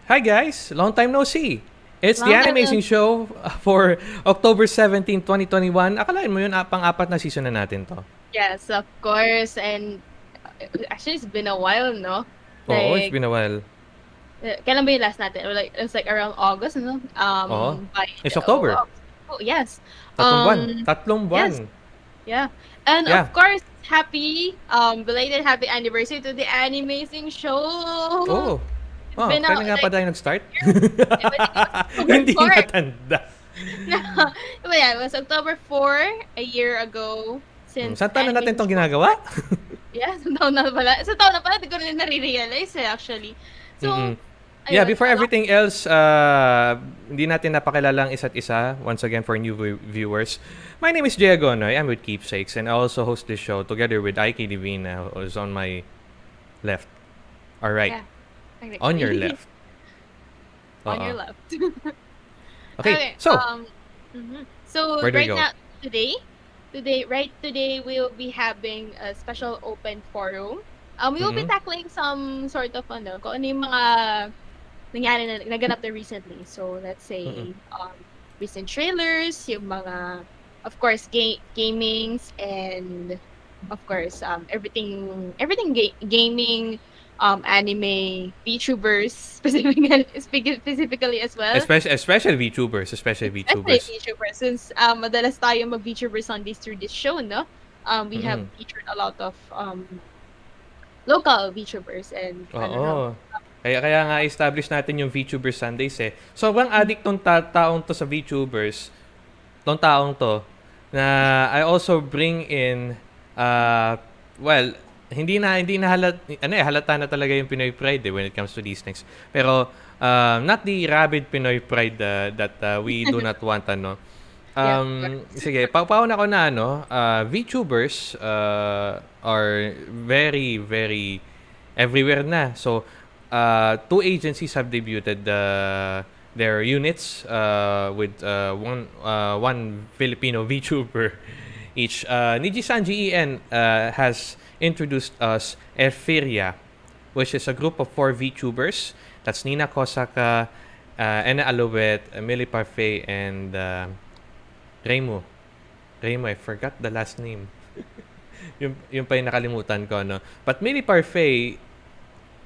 Hi guys, long time no see. It's the Long time no. ANImazing show for October 17, 2021. Akalain mo yun, pang-apat na season na natin to. Yes, of course. And actually, it's been a while, no? Oo, it's Like, been a while. kailan ba yung last natin? Or like, it was like around August, no? Oo, By it's October. yes. Tatlong buwan. Um, Tatlong yes, buwan. yeah. And of Yeah. course, belated happy anniversary to the Animazing show. Oo. It's Oh, been kailan nga pa like tayo nag-start? I think it was October Hindi 4. matanda. No, but yeah, it was October 4 a year ago since Saan taon na natin Animazing itong show. ginagawa? Yeah, sa taon na pala. Sa taon na pala, di ko rin nare-realize actually. So, Mm-mm. Yeah, ayun, before everything else, hindi natin napakilala ang isa't isa. Once again, for new viewers. My name is Jay Agonoy. I'm with Keepsakes, and I also host this show together with Ike Divina, who is on my left. All right. yeah, On your technically. left. On your Oo. left. Okay, Okay, so, so where do we right go? now, today, we'll be having a special open forum. We will be Mm-mm. tackling some sort of kung ano yung mga nangyari na naganap na recently. So, let's Mm-mm. say, recent trailers, yung mga, of course, gamings, and of course, everything gaming, anime, VTubers, specifically as well. Especially VTubers, especially Especially VTubers. VTubers, since madalas tayo mag-VTubers on this through this show, no? We have Mm-mm. featured a lot of local VTubers and I don't know. Oo. Kaya nga establish natin yung VTuber Sundays eh. Sobrang addict tong taong to sa VTubers. Tong taong to na I also bring in well, hindi na halata na talaga yung Pinoy pride when it comes to these things. Pero not the rabid Pinoy pride that we do not want Yeah, of course. Sige, pauna ko na VTubers are very very everywhere na. So two agencies have debuted their units with one Filipino VTuber each. Niji-san GEN has introduced us Efiria, which is a group of 4 VTubers. That's Nina Kosaka, Ena Alouet, Millie Parfait, and Remo. I forgot the last name. yung pa yung nakalimutan ko, no? But Millie Parfait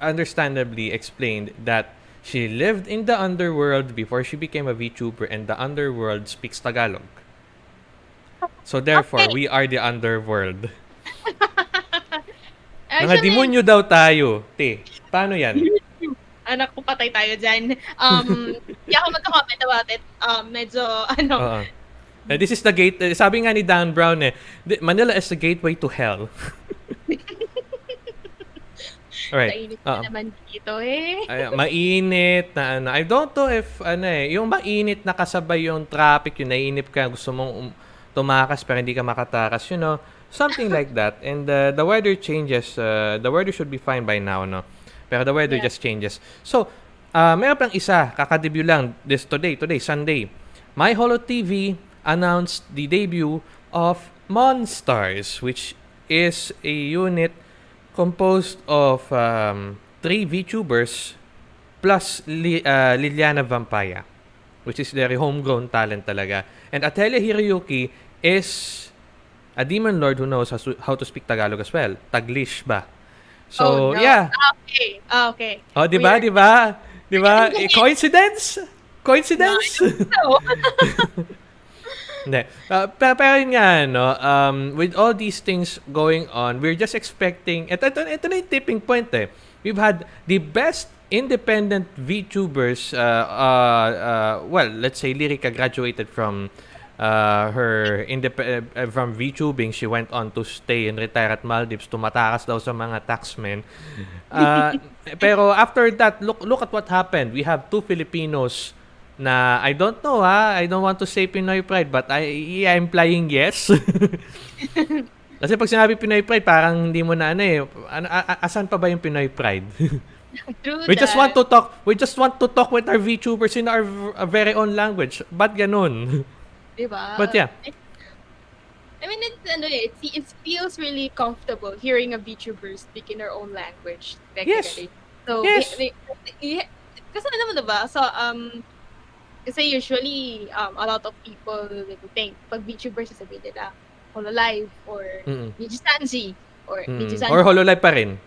understandably explained that she lived in the underworld before she became a VTuber, and the underworld speaks Tagalog. So therefore, Okay. we are the underworld. Mga Actually, demonyo daw tayo. Paano yan? anak ko, patay tayo dyan. Hindi ako magka-comment about it. Medyo, Oo. This is the gate. Sabi nga ni Dan Brown Manila is the gateway to hell. Alright. Kainit na naman dito eh. Mainit na I don't know if yung mainit na kasabay yung traffic, yung naiinip ka, gusto mong tumakas pero hindi ka makatakas, something like that. And the weather changes. The weather should be fine by now, no? Pero the weather Yeah. just changes. So, meron pang isa, kakadebut lang today, Sunday. My Holo TV announced the debut of Monstars, which is a unit composed of 3 VTubers plus Liliana Vampaya, which is their homegrown talent talaga. And Atelia Hiroyuki is a demon lord who knows how to speak Tagalog as well. Taglish ba? So, Oh no. yeah. Okay. Oh, di ba? Coincidence? Coincidence? No. Hindi. Pero yun nga, with all these things going on, we're just expecting, ito na yung tipping point We've had the best independent VTubers, well, let's say Lyrica graduated from from VTubing. She went on to stay and retire at Maldives, tumatakas daw sa mga taxmen. Pero after that, look at what happened. We have 2 Filipinos na I don't know I don't want to say Pinoy pride, but I'm implying yes. Kasi pag sinabi Pinoy pride, parang hindi mo na asan pa ba yung Pinoy pride? True We just want that. to talk with our VTubers in our very own language. Ba't ganun? Diba? But yeah. I mean, it feels really comfortable hearing a VTuber speak in their own language. Yes. Technically. So, Yes. kasi alam mo diba, so, kasi usually, a lot of people think, pag VTuber, sasabihin nila, Hololive or Mm. Nijisanji or Or Nijisanji, HoloLive pa rin.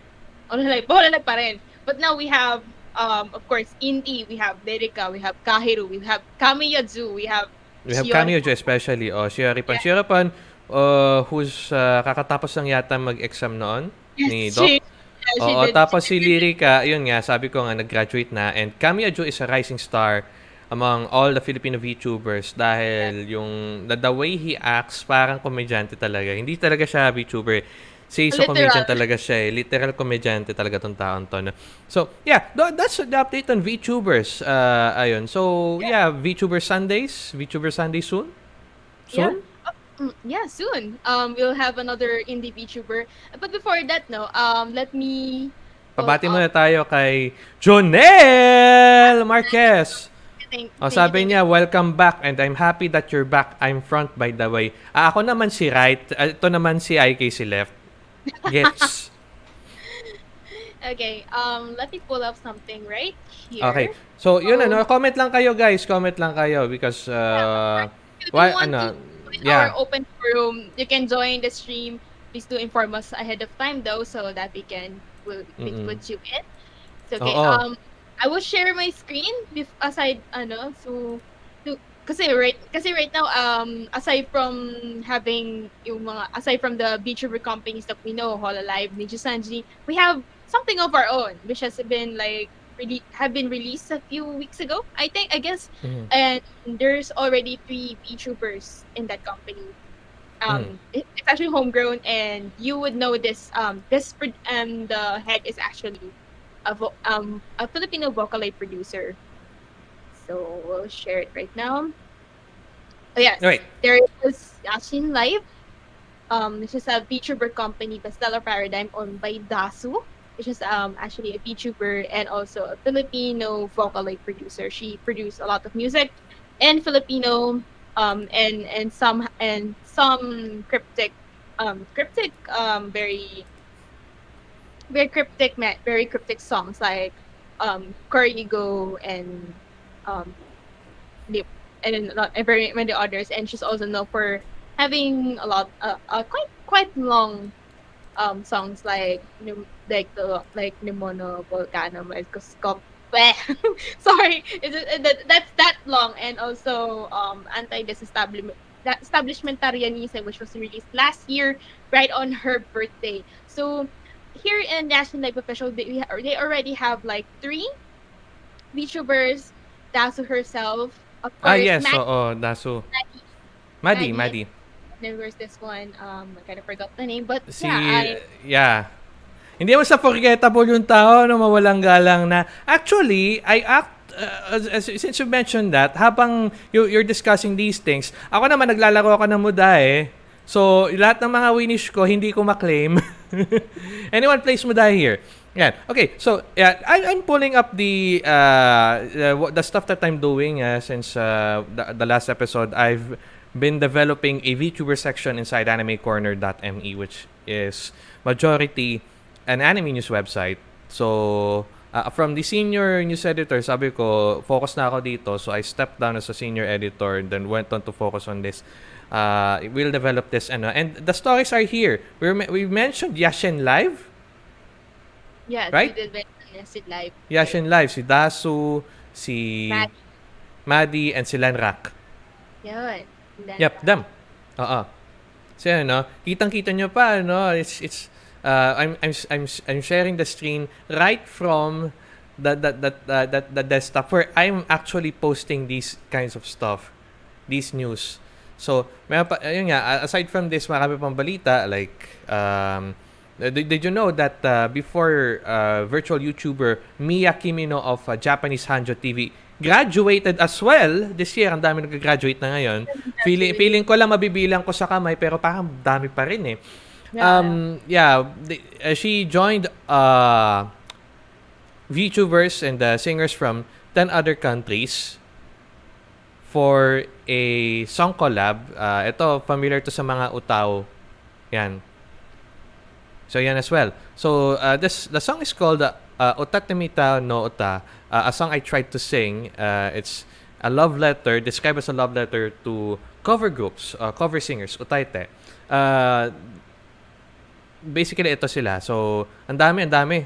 Hololive pa rin. But now we have, of course, Inti, we have Derika, we have Kahiru, we have Kamiyazu, we have We have Shiori. Cameo especially. Yeah, Si Ripan, who's kakatapos lang yata mag-exam noon yes, ni Doc. she Oo, did. tapos si Lyrica, yun nga, sabi ko nga, nag-graduate na. And Cameo is a rising star among all the Filipino VTubers Yeah, dahil yung the way he acts, parang komedyante talaga. Hindi talaga siya VTuber. So comedian literal. talaga siya eh. Literal komedyante talaga tong taon to. No? So, yeah, that's the update on VTubers. Ayun. So, Yeah, yeah, VTuber Sundays. VTuber Sunday soon? yeah. Soon? Yeah, soon. We'll have another indie VTuber. But before that, no, let me pull Pabati up. muna tayo kay Jonel Marquez. Thank you, Sabi thank you. niya, welcome back and I'm happy that you're back. I'm front by the way. Ako naman si right. Ito naman si IK si left. Gets. Okay, let me pull up something right Okay. here. So, yun So, comment lang kayo guys. Comment lang kayo because yeah, if you do why want to join our yeah. open forum, you can join the stream. Please do inform us ahead of time though, so that we Mm. put you in. So, okay, Oo. I will share my screen aside so kasi right now aside from having aside from the VTuber companies that we know, Hololive, Nijisanji, we have something of our own which has been like have been released a few weeks ago, I guess. Mm. And there's already 3 VTubers in that company. Mm. It's actually homegrown, and you would know this. The head is actually a Filipino Vocaloid producer. So we'll share it right now. Oh yes, Wait. there is Yashin Live. This is a VTuber company, the Stellar Paradigm, owned by Dasu, which is actually a VTuber and also a Filipino Vocaloid producer. She produced a lot of music in Filipino, and some very cryptic songs like Korigo and um Lip, and then very many others. And she's also known for having a lot quite long songs like like Nimono Volcano Microscope. Sorry, that's that long. And also anti disestablishment that establishmentarianism, which was released last year right on her birthday. So here in National Life Official, they already have like 3 VTubers. Dasu herself, of course, Yes, oo, Dasu. Maddie, Maddie. and then where's this one? I kind of forgot the name, but Si yeah. Hindi mo sa forgettable yung tao na mawalang galang na actually I act since you mentioned that habang you're discussing these things, ako naman naglalaro ako ng muda eh. So, lahat ng mga winish ko, hindi ko maklaim. Anyone plays muda here? Yeah. Okay. So, yeah, I'm pulling up the stuff that I'm doing since the last episode. I've been developing a VTuber section inside animecorner.me, which is majority an anime news website. So, from the senior news editor, sabi ko, focus na ako dito. So, I stepped down as a senior editor and then went on to focus on this. We'll develop this. And the stories are here. We mentioned Yashin Live, yes, right? we did mention Yashin Live. Yashin Live, si Dasu, si Maddie, and si Lanrak. Yun. Yep, them. Oo. So, kitang-kita nyo pa, it's I'm sharing the screen right from the desktop where I'm actually posting these kinds of stuff, these news. So, ayun nga, aside from this, marami pang balita like did you know that before virtual YouTuber Miya Kimino of Japanese Hanjo TV graduated as well this year? Ang dami nag-graduate na ngayon. Feeling ko lang mabibilang ko sa kamay pero parang dami pa rin eh. She joined VTubers and singers from 10 other countries for a song collab. Ito, familiar to sa mga utaw. Yan. So, yan as well. So, the song is called Otatemita no Ota. a song I tried to sing. It's a love letter, described as a love letter to cover groups, cover singers, utaite. Uh, Basically, ito sila. So, ang dami, ang dami.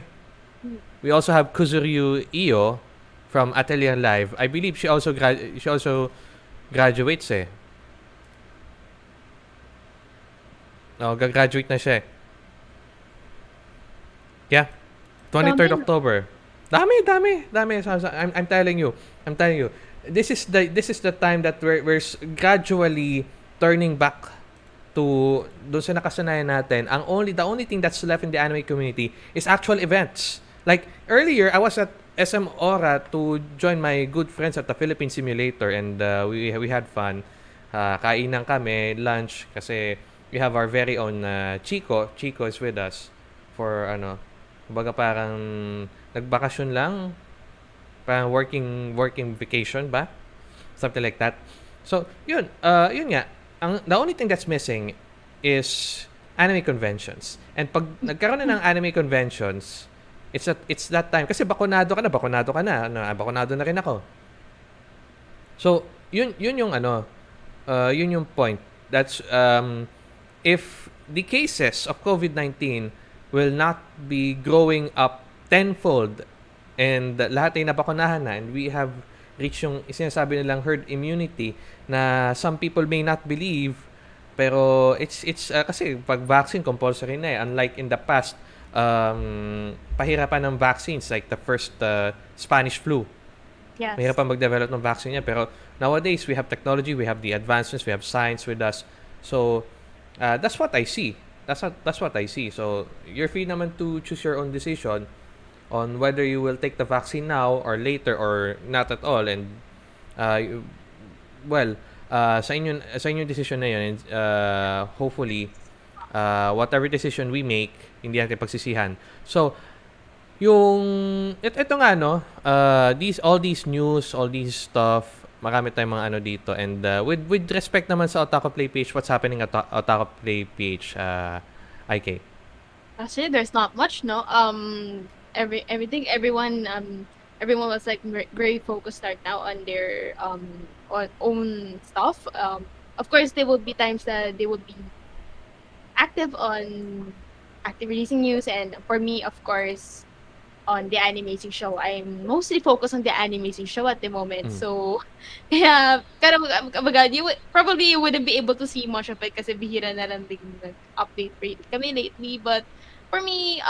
We also have Kuzuryu Iyo from Atelier Live. I believe she also graduates eh. Oh, gagraduate na siya eh. Yeah. 23rd Dami. October. Dami. So, I'm telling you. This is the time that we're gradually turning back to doon sa nakasanayan natin. The only thing that's left in the anime community is actual events. Like earlier, I was at SM Aura to join my good friends at the Philippine Simulator, and we had fun. Kainan kami, lunch, kasi we have our very own Chico. Chico is with us for kumbaga parang nagbakasyon lang, parang working vacation ba? Something like that. So, yun nga. The only thing that's missing is anime conventions. And pag nagkaroon na ng anime conventions, it's that time. Kasi bakunado ka na. Bakunado na rin ako. So, yun yung yun yung point. That's, if the cases of COVID-19 will not be growing up tenfold and lahat ay nabakunahan na and we have reached yung sinasabi nilang herd immunity na some people may not believe, pero it's kasi pag vaccine compulsory na eh, unlike in the past, pahirapan ng vaccines like the first Spanish flu. Yes. Mahirapan mag-develop ng vaccine niya, pero nowadays we have technology, we have the advancements, we have science with us. So that's what I see. That's what I see. So you're free naman to choose your own decision on whether you will take the vaccine now or later or not at all. And sa inyong decision na yun, and hopefully whatever decision we make, hindi natin pagsisihan. So ito nga all these news, all these stuff, marami tayong mga dito, and with respect naman sa OtakuPlay PH, what's happening at OtakuPlay PH, IK? Actually, there's not much, no. Everyone was like very focused right now on their on own stuff. Of course, there will be times that they will be active releasing news, and for me, of course, on the ANImazing show, I'm mostly focused on the ANImazing show at the moment. So, kaya you wouldn't be able to see much of it kasi bihira na lang din update rate kami lately. But for me,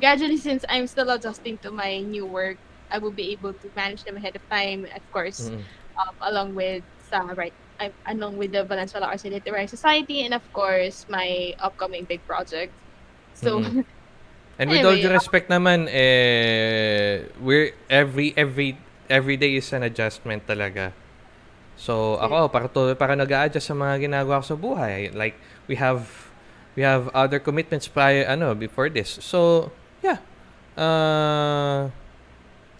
gradually, since I'm still adjusting to my new work, I will be able to manage them ahead of time. Of course, along with the Valenzuela Arts and Literary Society, and of course, my upcoming big project. So, and with all due respect naman, we're every day is an adjustment talaga. So ako para nag-a-adjust sa mga ginagawa ko sa buhay. Like we have other commitments before this. So yeah.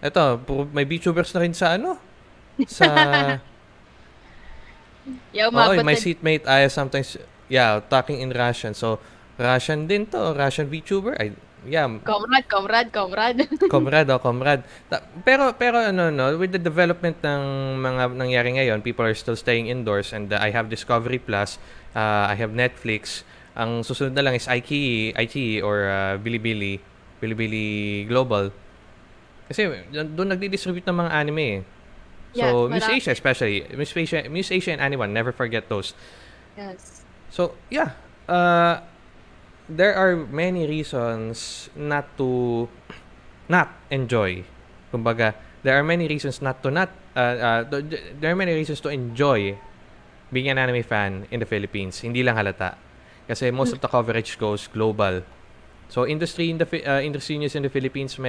Ito, may VTubers na rin sa sa my seatmate I sometimes talking in Russian. So Russian din to, Russian VTuber. Comrade. Comrade. Pero with the development ng mga nangyari ngayon, people are still staying indoors, and I have Discovery Plus, I have Netflix. Ang susunod na lang is iQIYI or Bilibili Global. Kasi doon nagdi-distribute ng mga anime. So, Miss Asia especially. Miss Asia and Anyone, never forget those. Yes. So, yeah. There are many reasons not to not enjoy. Kumbaga, there are many reasons there are many reasons to enjoy being an anime fan in the Philippines. Hindi lang halata. Kasi most of the coverage goes global. So, industry news in the Philippines,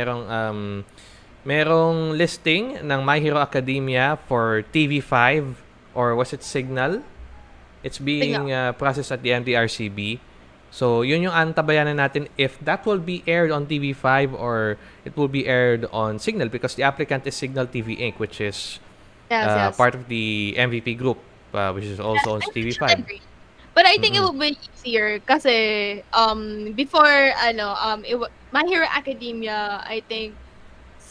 merong listing ng My Hero Academia for TV5, or was it Signal? It's being processed at the MDRCB. So, yun yung antabayanan natin if that will be aired on TV5 or it will be aired on Signal, because the applicant is Signal TV Inc., which is part of the MVP group, which is also on TV5. But I think it will be easier kasi before My Hero Academia, I think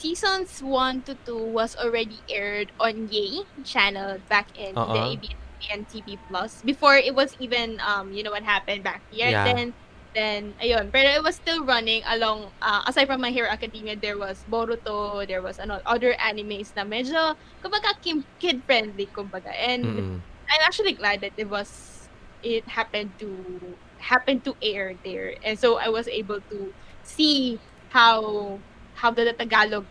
seasons 1 to 2 was already aired on Yay channel back in the Oo. ABS-CBN TV Plus before it was even you know what happened back here. Yeah. Then ayun, pero it was still running along aside from My Hero Academia, there was Boruto, there was ano, other animes na medyo kumbaga kid friendly kumbaga. And Mm. I'm actually glad that it happened to air there. And so I was able to see how the Tagalog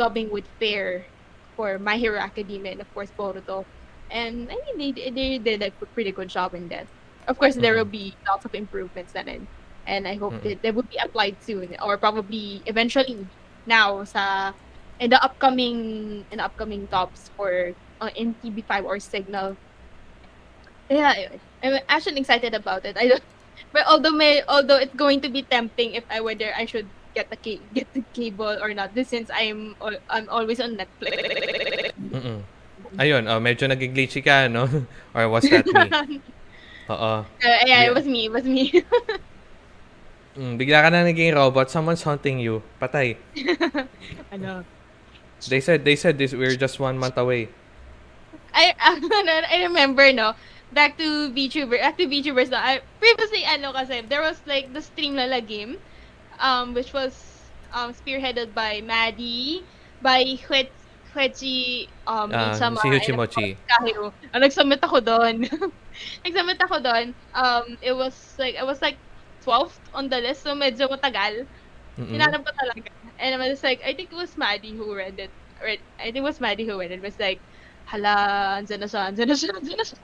dubbing would fare for My Hero Academia and of course Boruto. And I mean they did a pretty good job in that. Of course there will Mm. be lots of improvements na rin. And I hope Mm. that they will be applied soon or probably eventually now sa in the upcoming tops for in TV5 or Signal. Yeah, I'm actually excited about it. I don't, but although it's going to be tempting if I whether I should get the cable or not. This since I'm always on Netflix. Mm. Ayun, medyo nagi-glitchy ka, no? Or was that me? Oo. Yeah, it Bigla was me. It was me. bigla ka na naging robot, someone's haunting you. Patay. Ano? They said this we're just 1 month away. I remember no. Back to VTubers. No, I previously kasi there was like the Stream Lala game, which was spearheaded by Maddie, by Huechi Si Insama, and of course Huchimochi. Kahiro. Nag-submit ako doon. Nag-submit ako doon. I was like 12th on the list, so medyo matagal. Mm. Hinanap ko talaga. And I was like, I think it was Maddie who read it. I think it was Maddie who read it. It was like, hala, andyan na siya, andyan na siya, andyan na siya.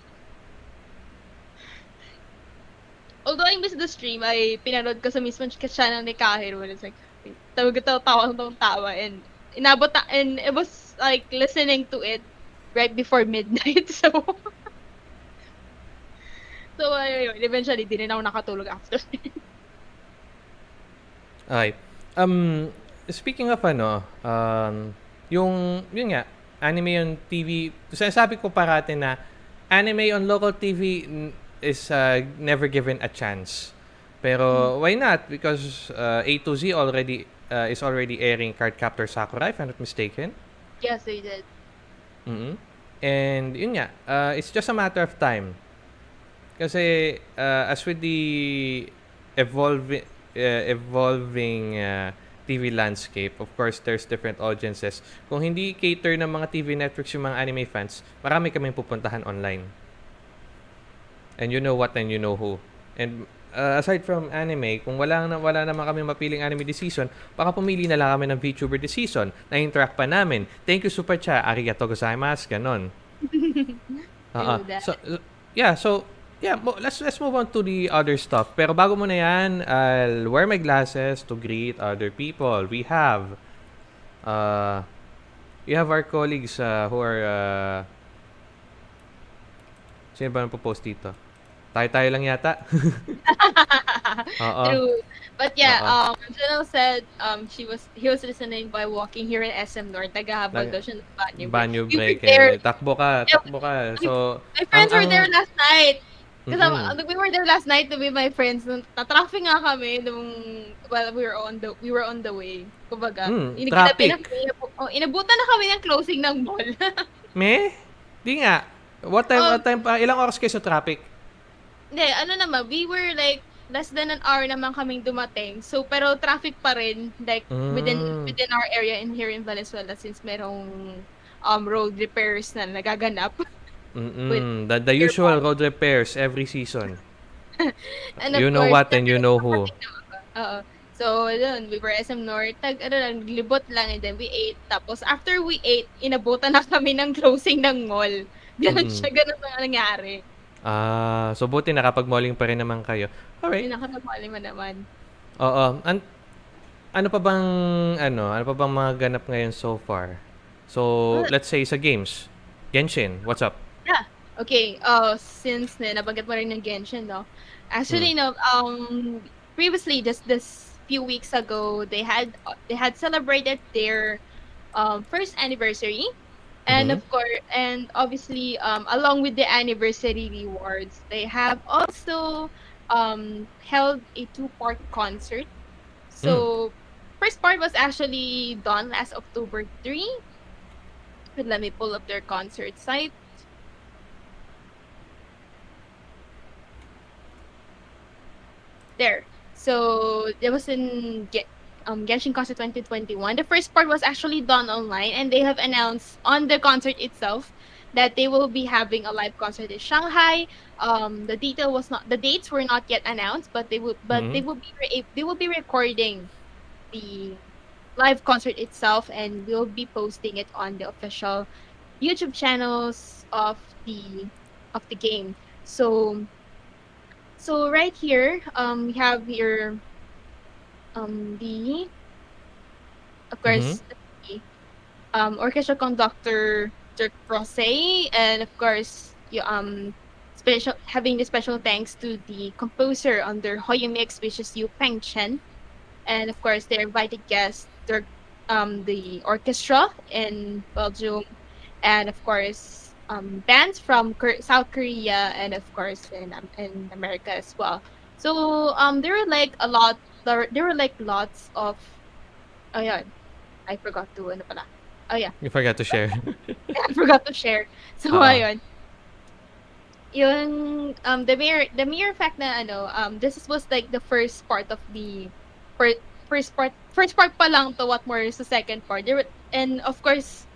Although I missed the stream, ay pinanood ko sa mismong channel ni Kahiro. And it's like, tawa. And and it was like listening to it right before midnight. So ayun, eventually, di rin ako nakatulog after. Okay. Speaking of yun nga, anime on TV, sinasabi ko parati na anime on local TV is never given a chance. Pero why not? Because A to Z is already airing Cardcaptor Sakura, if I'm not mistaken. Yes, they did. Mm-hmm. And yun nga, it's just a matter of time. Kasi as with the evolving TV landscape, of course, there's different audiences. Kung hindi cater ng mga TV networks yung mga anime fans, marami kaming pupuntahan online. And you know what and you know who. And aside from anime, kung wala naman kami mapiling anime this season, baka pumili na lang kami ng VTuber this season. Na-interact pa namin. Thank you, Super Cha. Arigato gozaimasu. Ganon. Do that. Let's move on to the other stuff. Pero bago mo na yan, I'll wear my glasses to greet other people. We have our colleagues who are sino ba nagpo-post dito? Tayo lang yata. Oo. True. But yeah, Oo. Janelle said he was listening by walking here in SM North. Naghahabol daw siya ng banyo break. Banyo We were break. there. Takbo ka. So, My friends were there last night. Kasi Mm-mm. we were there last night to be my friends. Na-traffic nga kami while we were on the way. Kumbaga, Traffic. inabutan na kami ng closing ng mall. Di nga. What time pa? Ilang oras kayo sa traffic? Hindi, naman, we were like less than an hour naman kaming dumating. So, pero traffic pa rin, like, within our area here in Valenzuela since merong road repairs na nagaganap. The usual road repairs every season. And of You know course, what and you know who. Oo. So, yun, we were SM North, libot lang, and then we ate. Tapos, after we ate, inabutan na kami ng closing ng mall. Ganun ang nangyari. So buti nakapag-malling pa rin naman kayo. Alright. Nakapag-malling mo naman. Oo. Ano pa bang mga ganap ngayon so far? So, let's say sa games. Genshin, what's up? Yeah. Okay. Since nabanggit mo rin ng Genshin, no? Actually, previously, just this few weeks ago, they had celebrated their first anniversary. And of course, and obviously, along with the anniversary rewards, they have also held a 2-part concert. So first part was actually done last October 3. But let me pull up their concert site. There. So it was in Genshin Concert 2021. The first part was actually done online, and they have announced on the concert itself that they will be having a live concert in Shanghai. The dates were not yet announced, but Mm-hmm. they will be recording the live concert itself, and we'll be posting it on the official YouTube channels of the game. So right here, we have here the of Mm-hmm. course the orchestra conductor Dirk Rosé, and of course special having the special thanks to the composer under Hoyu Mix, which is Yu Peng Chen, and of course their invited guests, the orchestra in Belgium, and of course bands from South Korea, and of course in America as well. So there were like there were like lots of, oh yeah, I forgot to ano pala. Oh yeah, You forgot to share. I forgot to share. So Uh, ayun, yung the mere fact na was like the first part of the first part pa lang to what more is the second part. And of course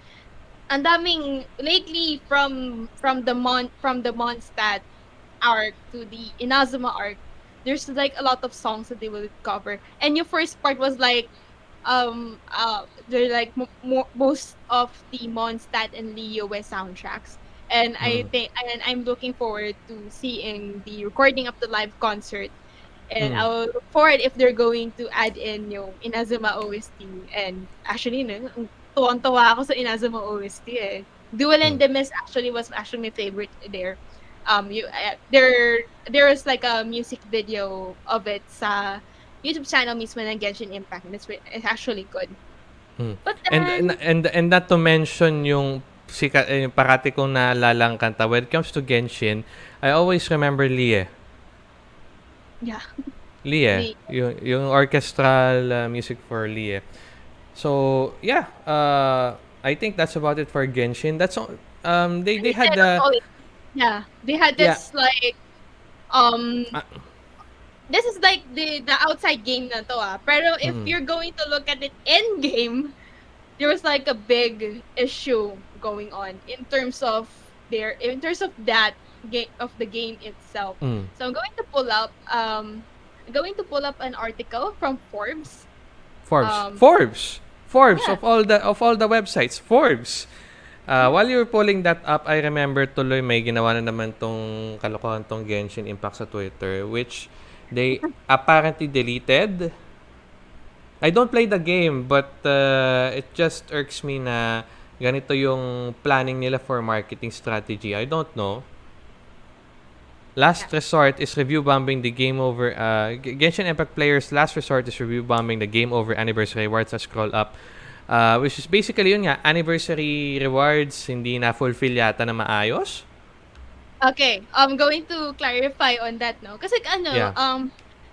ang daming lately from the Mondstadt arc to the Inazuma arc, there's like a lot of songs that they will cover. And your first part was like they're like most of the Mondstadt and Leo West soundtracks. And mm, I'm looking forward to seeing the recording of the live concert, and mm, I'll look forward if they're going to add in yung Inazuma OST. And actually, no, tuwang-tuwa ako sa Inazuma OST eh. Duel and mm. the Mist actually was actually my favorite there. There was like a music video of it sa YouTube channel mismo ng Genshin Impact, and it's actually good. Mm. But And then, and not to mention yung yung parati kong naalalang kanta when it comes to Genshin, I always remember Lie. yeah, Lie, the yung orchestral music for Lie. So, yeah, I think that's about it for Genshin. That's all. They had that's the all yeah, they had yeah. this like um Uh, this is like the outside game na to pero if mm, you're going to look at it in game, there was like a big issue going on in terms of that game of the game itself. mm. So I'm going to pull up an article from Forbes. Forbes. Um Forbes yeah. of all the websites. Forbes. While you were pulling that up, I remember tuloy may ginawa na naman tong kalokohan tong Genshin Impact sa Twitter, which they apparently deleted. I don't play the game, but it just irks me na ganito yung planning nila for marketing strategy. I don't know. Yeah. Last resort is review bombing the game over. Genshin Impact players' last resort is review bombing the game over anniversary rewards at scroll up. Which is basically yun nga, anniversary rewards hindi na fulfill yata na maayos. Okay, I'm going to clarify on that, no, kasi Yeah.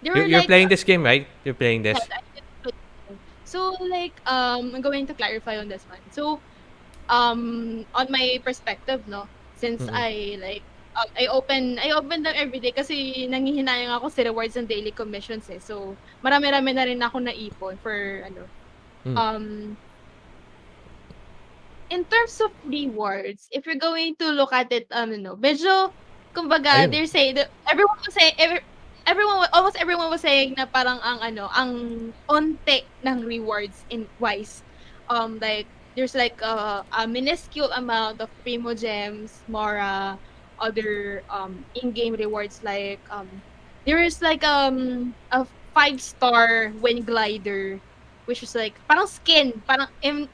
there were You're like playing this game, right? You're playing yes, this. I did put- so like I'm going to clarify on this one. So on my perspective, no, since Mm-mm. I open them every day kasi nanghihinayang ako sa rewards and daily commissions eh. So marami-rami na rin ako naipon for Mm. um in terms of rewards, if you're going to look at it, medyo, kumbaga, Ayun. they're saying that almost everyone was saying na parang ang onte ng rewards in wise. Like, there's like a minuscule amount of Primo Gems, Mora, other in-game rewards like there is like a 5-star Wind Glider, which is like parang skin, parang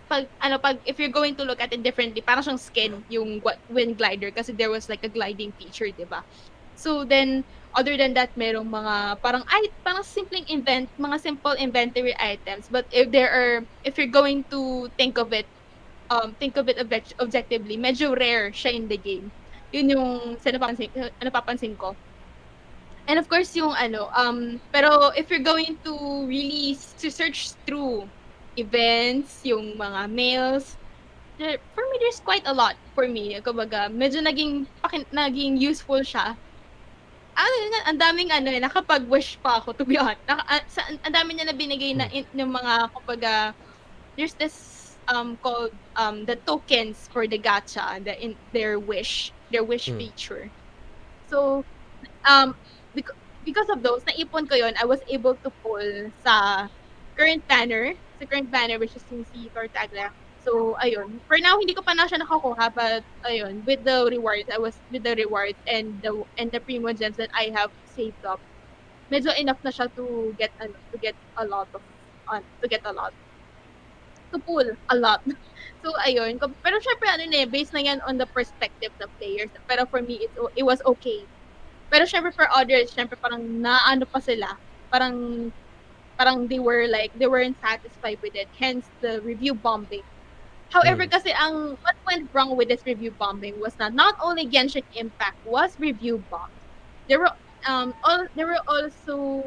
pag if you're going to look at it differently, parang siyang skin yung Wind Glider kasi there was like a gliding feature, 'di ba? So then other than that, merong mga parang mga simple inventory items, but if you're going to think of it objectively, medyo rare siya in the game. Yun yung sa napapansin ko. And of course, yung ano, pero if you're going to really to search through events, yung mga mails, for me, there's quite a lot for me. Kumbaga, medyo naging useful siya. Yun nga, ang daming ano, nakapag-wish pa ako, to be honest. Ang dami niya na binigay na Hmm. yung mga, kumbaga, there's this called the tokens for the gacha, in their wish Hmm. feature. So, um, because of those, naipon ko yon, I was able to pull sa current banner, which is yung si Tortaglia. So, ayun. For now, hindi ko pa na siya nakakuha, but ayun, with the rewards, I was with the rewards and the primo gems that I have saved up, medyo enough na siya to get a lot of to get a lot, to pull a lot. So ayun, pero syempre ano na based na yan on the perspective ng players. Pero for me, it was okay. Pero syempre for others, syempre parang naano pa sila. Parang they weren't satisfied with it. Hence the review bombing. However, Hmm. kasi what went wrong with this review bombing was that not only Genshin Impact was review bombed, there were there were also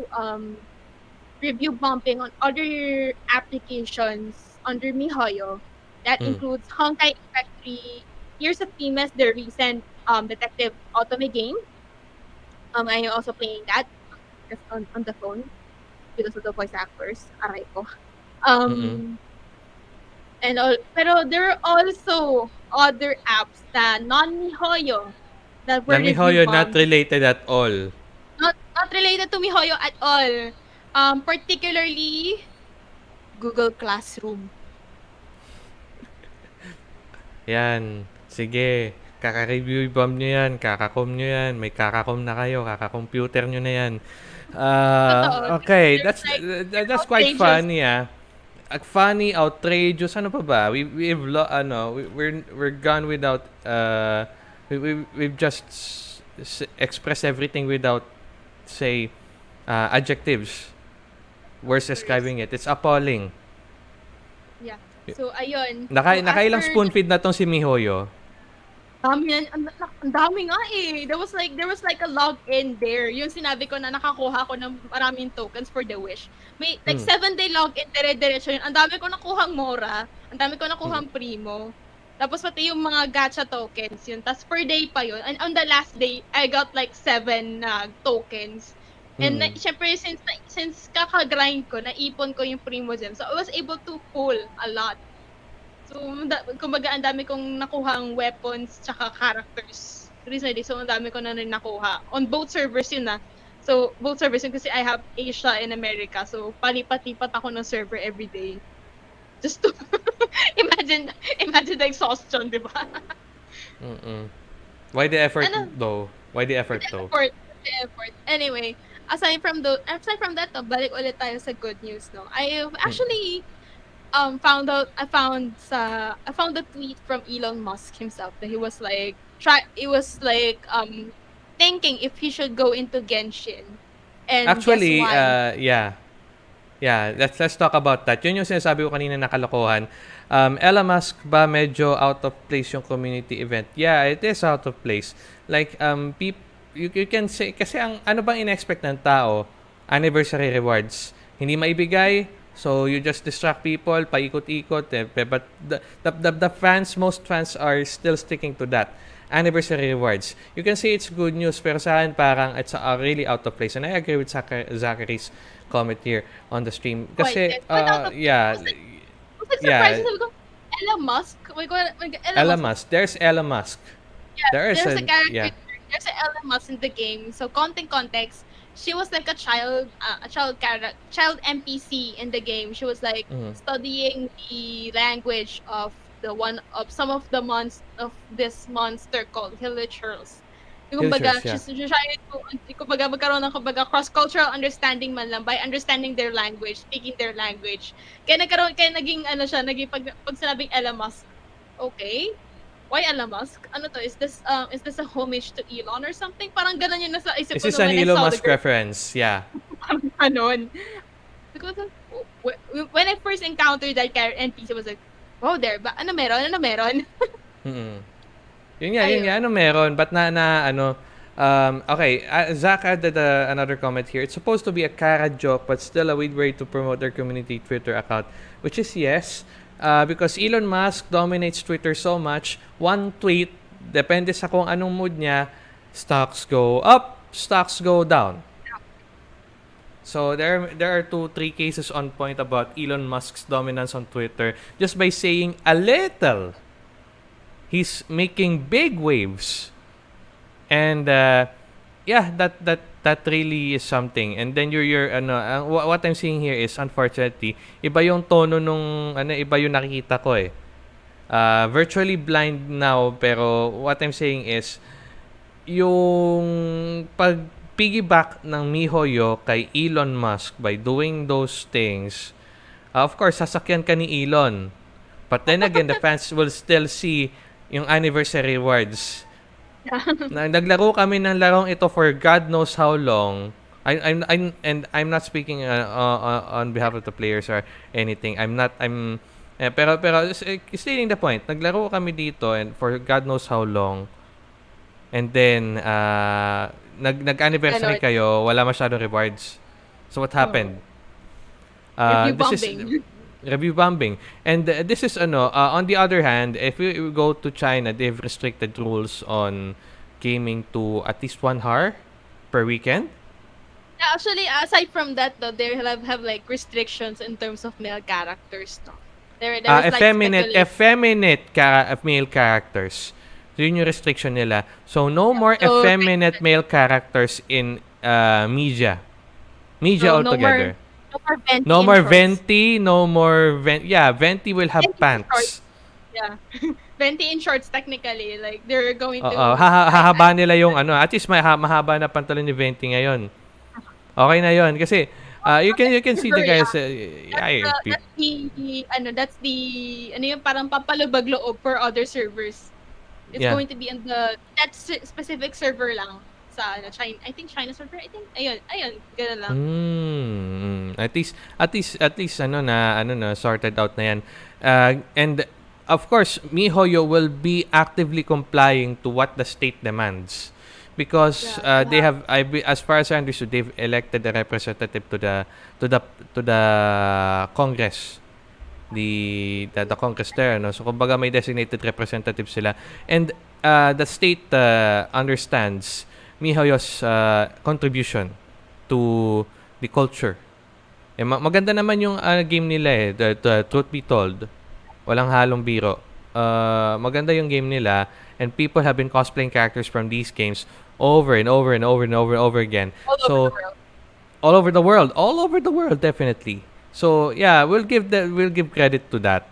review bumping on other applications under MiHoYo. That Hmm. includes Honkai Impact 3, Years of Themis, the recent detective otome game. I am also playing that just on the phone because of the voice actors. Aray ko. Mm. Um, and all, pero there are also other apps that non-MiHoYo that Na were review MiHoYo not bombed. related at all. Not related to MiHoYo at all. Particularly Google Classroom. Yan. Sige. Kaka-review bomb nyo yan. Kakakom nyo yan. May kakakom na kayo. Kaka-computer nyo na yan. Totoo. Okay. There's like they're That's quite outrageous. funny, ah. Funny, outrageous, ano pa ba? We're gone without we've just expressed everything without say adjectives. Words Worse. describing it. It's appalling. Yeah. So ayun. So as Nakailang per spoon feed na tong si Mihoyo. dami yan, ang dami nga eh. There was like a login there. Yung sinabi ko na nakakuha ako ng maraming tokens for the wish. May like Hmm. 7-day login, dire-diretso yun. Ang dami ko nakuhang Mora, ang dami ko Hmm. nakuhang Primo. Tapos pati yung mga gacha tokens yun. Tapos per day pa yun. And on the last day, I got like 7 tokens. And Hmm. syempre, since kakagrind ko, naipon ko yung Primo Gem. So I was able to pull a lot. So, kumbaga, ang dami kong nakuhang weapons tsaka characters recently. So, ang dami ko na rin nakuha. On both servers yun So, both servers yun kasi I have Asia and America. So, palipat-lipat ako ng server every day. Just to imagine the exhaustion, di ba? Mm-mm. Why the effort Ano, though? Why the effort though? the effort. Anyway, aside from that, balik ulit tayo sa good news, no? I Hmm. actually I found a tweet from Elon Musk himself that he was like thinking if he should go into Genshin. And guess Actually, why? yeah. Yeah, let's talk about that. Yun yung sinasabi ko kanina na kalokohan. Elon Musk ba medyo out of place yung community event? Yeah, it is out of place. Like, you can say, kasi ano bang in-expect ng tao? Anniversary rewards. Hindi maibigay, so you just distract people, paikot-ikot. But most fans are still sticking to that. Anniversary rewards. You can say it's good news, pero sa akin parang it's really out of place. And I agree with Zachary's comment here on the stream. Kasi, Quite out of yeah, was it surprising? yeah, Sabi ko, Elon Musk? Elon Elon Musk. Musk. There's Elon Musk. Yeah, There is there's a character yeah. there. There's an Elon Musk in the game. So context, she was like a child NPC in the game. She was like Mm. studying the language of some of the of this monster called Hilichurls. Kumbaga, Hillshires, yeah. she's trying to, kumbaga, magkaroon ng cross-cultural understanding man lang by understanding their language, speaking their language. Kaya naging pag sinabing Elon Musk, okay, why Elon Musk? Ano to? Is this a homage to Elon or something? Parang ganun yung nasa isip This ko is an when I Elon saw the Musk girl. reference, yeah. Parang ganon. Because when I first encountered that character NPC, was like, oh, there ba? Ano meron? Mm. Yun nga, Ayun. ano meron? Ba't Okay, Zach added another comment here. It's supposed to be a kara joke, but still a weird way to promote their community Twitter account, which is yes, because Elon Musk dominates Twitter so much. One tweet, depende sa kung anong mood niya, stocks go up, stocks go down. So there are 2-3 cases on point about Elon Musk's dominance on Twitter just by saying a little. He's making big waves. And yeah, that really is something. And then you're what I'm seeing here is unfortunately iba yung tono nung iba yung nakikita ko eh. Virtually blind now, pero what I'm saying is yung pag piggyback ng MiHoYo kay Elon Musk by doing those things, of course sasakyan ka ni Elon. But then again, the fans will still see yung anniversary rewards. Naglaro kami ng larong ito for God knows how long. I'm not speaking on behalf of the players or anything. Pero stating the point. Naglaro kami dito and for God knows how long. And then nag-anniversary kayo, wala masyadong rewards. So what happened? Review bombing. And this is on the other hand, if we go to China, they've restricted rules on gaming to at least 1 hour per weekend. Yeah, actually, aside from that, though, they have like restrictions in terms of male characters. No? There's Effeminate male characters. So yun yung restriction nila. So no more effeminate male characters in media. Media altogether. No more venti, venti will have pants. Yeah. Venti in shorts technically, like they're going to hahaba nila yung at least mahaba na pantalon ni Venti ngayon. Okay na 'yon kasi you can see the guys that's the yung parang papalubag loob for other servers. It's going to be in that specific server lang. Sa China, I think China server, ayun gano'n lang. At least sorted out na yan. And of course, MiHoYo will be actively complying to what the state demands because they have as far as I understood, they've elected a representative to the Congress. The Congress there, no? So kumbaga may designated representative sila. And the state understands MiHoYo's contribution to the culture. Maganda naman yung game nila eh. The truth be told, walang halong biro. Maganda yung game nila and people have been cosplaying characters from these games over and over and over and over and over again. All over the world, definitely. So yeah, we'll give credit to that.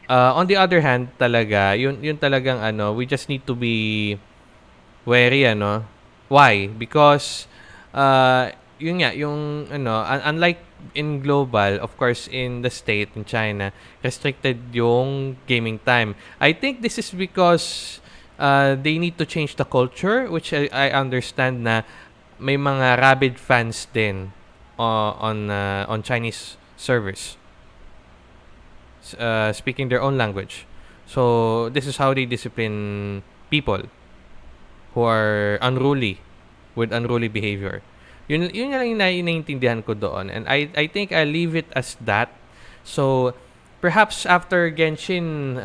On the other hand, talaga, yun talagang we just need to be wary Why? Because unlike in global, of course in the state in China, restricted yung gaming time. I think this is because they need to change the culture, which I understand na may mga rabid fans din on Chinese servers. Speaking their own language. So this is how they discipline people who are unruly with unruly behavior. Yun lang yung naiintindihan ko doon. And I think I'll leave it as that. So, perhaps after Genshin,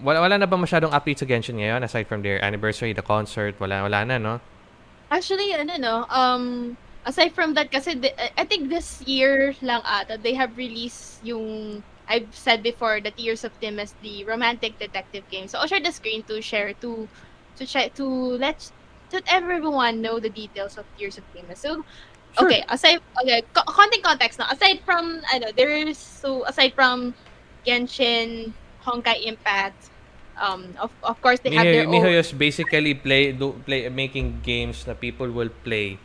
wala na ba masyadong updates sa Genshin ngayon aside from their anniversary, the concert? Wala na, no? Actually, aside from that, kasi I think this year lang ata, they have released yung, I've said before, the Tears of Timus, the romantic detective game. So, I'll share the screen to let everyone know the details of Tears of Timus. So, Sure. Konting context na. Aside from Genshin, Honkai Impact, of course they have their own. MiHoYo's basically making games na people will play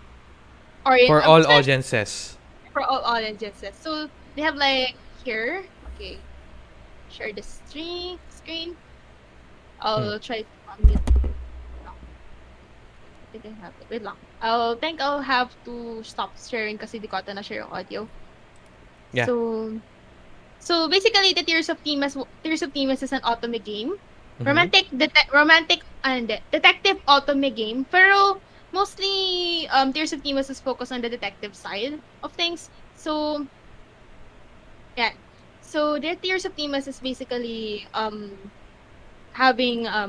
for all audiences. For all audiences. So they have like here. Okay, share the screen. I'll try to unmute. I think I have it. Wait lang. I'll have to stop sharing kasi di ko ata na-share yung audio. Yeah. So basically, the Tears of Timus is an otome game. detective otome game. Pero mostly Tears of Timus is focused on the detective side of things. So yeah. So the Tears of Timus is basically having a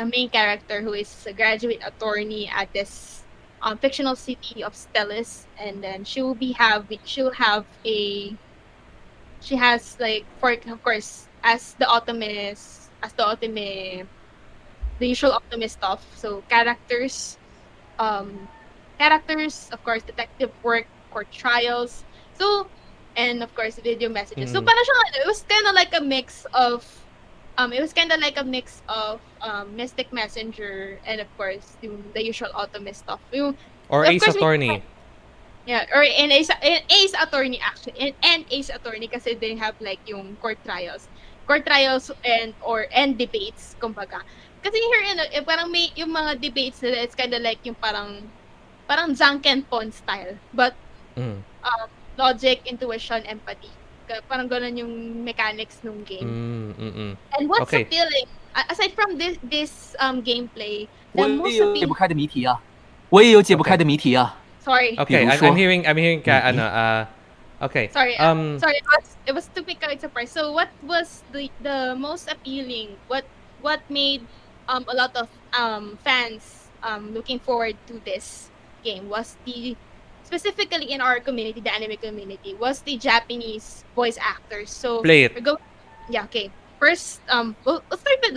main character who is a graduate attorney at this fictional city of Stellis, and then she has like, for of course, as the Otome, the usual Otome stuff. So um characters, of course, detective work, court trials. So, and of course, video messages. So Mm. parang siyang ano, it was kind of like a mix of Mystic Messenger and of course the usual Otome stuff. Or Of Ace course, Attorney. yeah, or in Ace Attorney actually, and Ace Attorney kasi they have like yung court trials and debates kumbaga. Kasi here parang may yung mga debates nila, it's kind of like yung parang Zanken-pon style, but Mm. logic, intuition, empathy. Parang gano'n yung mechanics nung game. And what's Okay. appealing, aside from this gameplay, the 我 most 也有解 appealing. 不开的谜题啊，我也有解不开的谜题啊。 Sorry. Okay, 比如 I'm 说 hearing okay. Sorry. Sorry. It was too quick a surprise. So what was the most appealing? What made a lot of fans looking forward to this game was specifically in our community, the anime community, was the Japanese voice actors. So Play it. Yeah, okay. First, we'll start with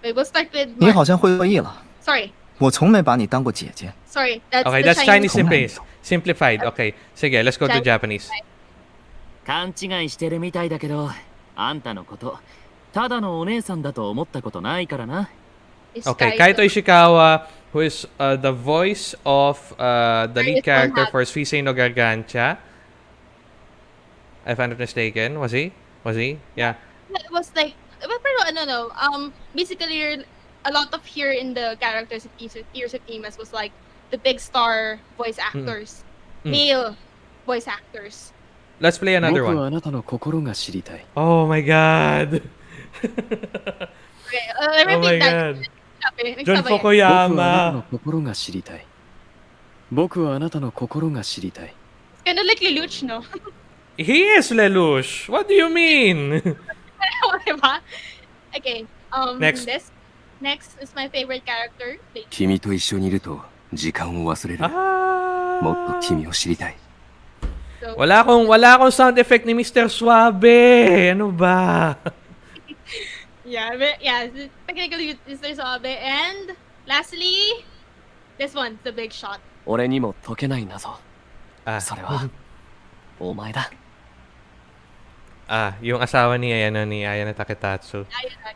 Wait, we'll start with 你 Mark. 好像会恶意了， Sorry, 我从没把你当过姐姐。 sorry. That's Okay, the that's Chinese Chinese. simplified. Okay. Sige, let's go to Japanese. 勘違いしてるみたいだけど、あんたのこと、ただのお姉さんだと思ったことないからな。 Okay, Kaito Ishikawa, who is the voice of the lead character for Suisei no Gargancha. If I'm not mistaken, was he? Yeah. It was like, pero no. Basically, a lot of here in the characters of Tears of Timus was like the big star voice actors, male voice actors. Let's play another 僕は one. あなたの心が知りたい。 Oh my god. Okay, Oh my repeat that. god. Sabi, John nagsabay. 僕はあなたの Fukuyama. 心が知りたい。僕はあなたの心が知りたい。 It's kind of like Lelouch, no? He is Lelouch. What do you mean? Diba? Okay. Next. Next is my favorite character. 君と一緒にいると時間を忘れる。もっと君を知りたい。 So, Wala akong sound effect ni Mr. Suabe. Ano ba? yeah, technically Mr. Suabe. And lastly, this one, the big shot. 俺にも解けない謎。 Ah, それはお前だ。 yung asawa ni Ayano Taketatsu.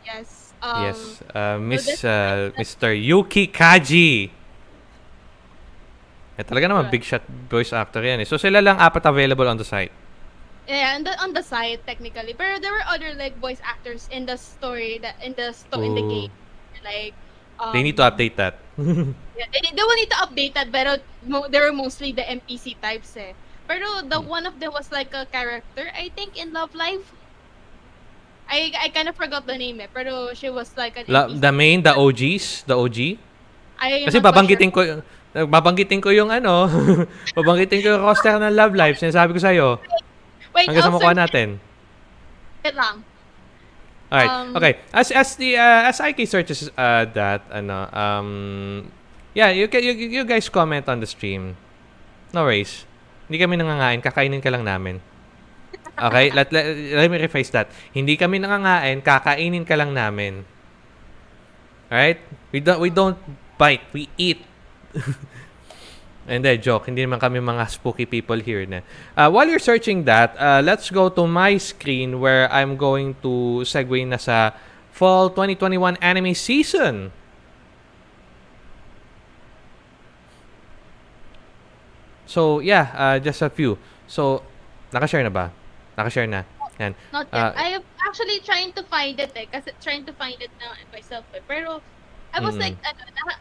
Yes. Yes. Mr. Yuki Kaji. Talaga naman big shot voice actor yan eh. So sila lang apat available on the site. Yeah, on the site technically, but there were other like voice actors in the story in the Ooh. game, like They need to update that. yeah, they will need to update that, pero they were mostly the NPC types eh. Pero one of them was like a character, I think, in Love Live. I kind of forgot the name eh, pero she was like an NPC. The OGs, the OG. Kasi babanggitin ko yung babanggitin ko yung roster ng Love Live. Sinasabi ko sa'yo. Wait, Hanggang sa I'll makuha search natin. it lang. Alright. Okay. As IK searches that, yeah, you guys comment on the stream. No worries. Hindi kami nangangain, kakainin ka lang namin. Okay? Let me rephrase that. Hindi kami nangangain, kakainin ka lang namin. Alright? We don't bite, we eat. Hindi, joke. Hindi naman kami mga spooky people here. While you're searching that, let's go to my screen where I'm going to segue na sa Fall 2021 anime season. So, yeah, just a few. So, nakashare na ba? Nakashare na. Yan. Not yet. I am actually trying to find it eh, kasi trying to find it na myself eh. Pero I was like,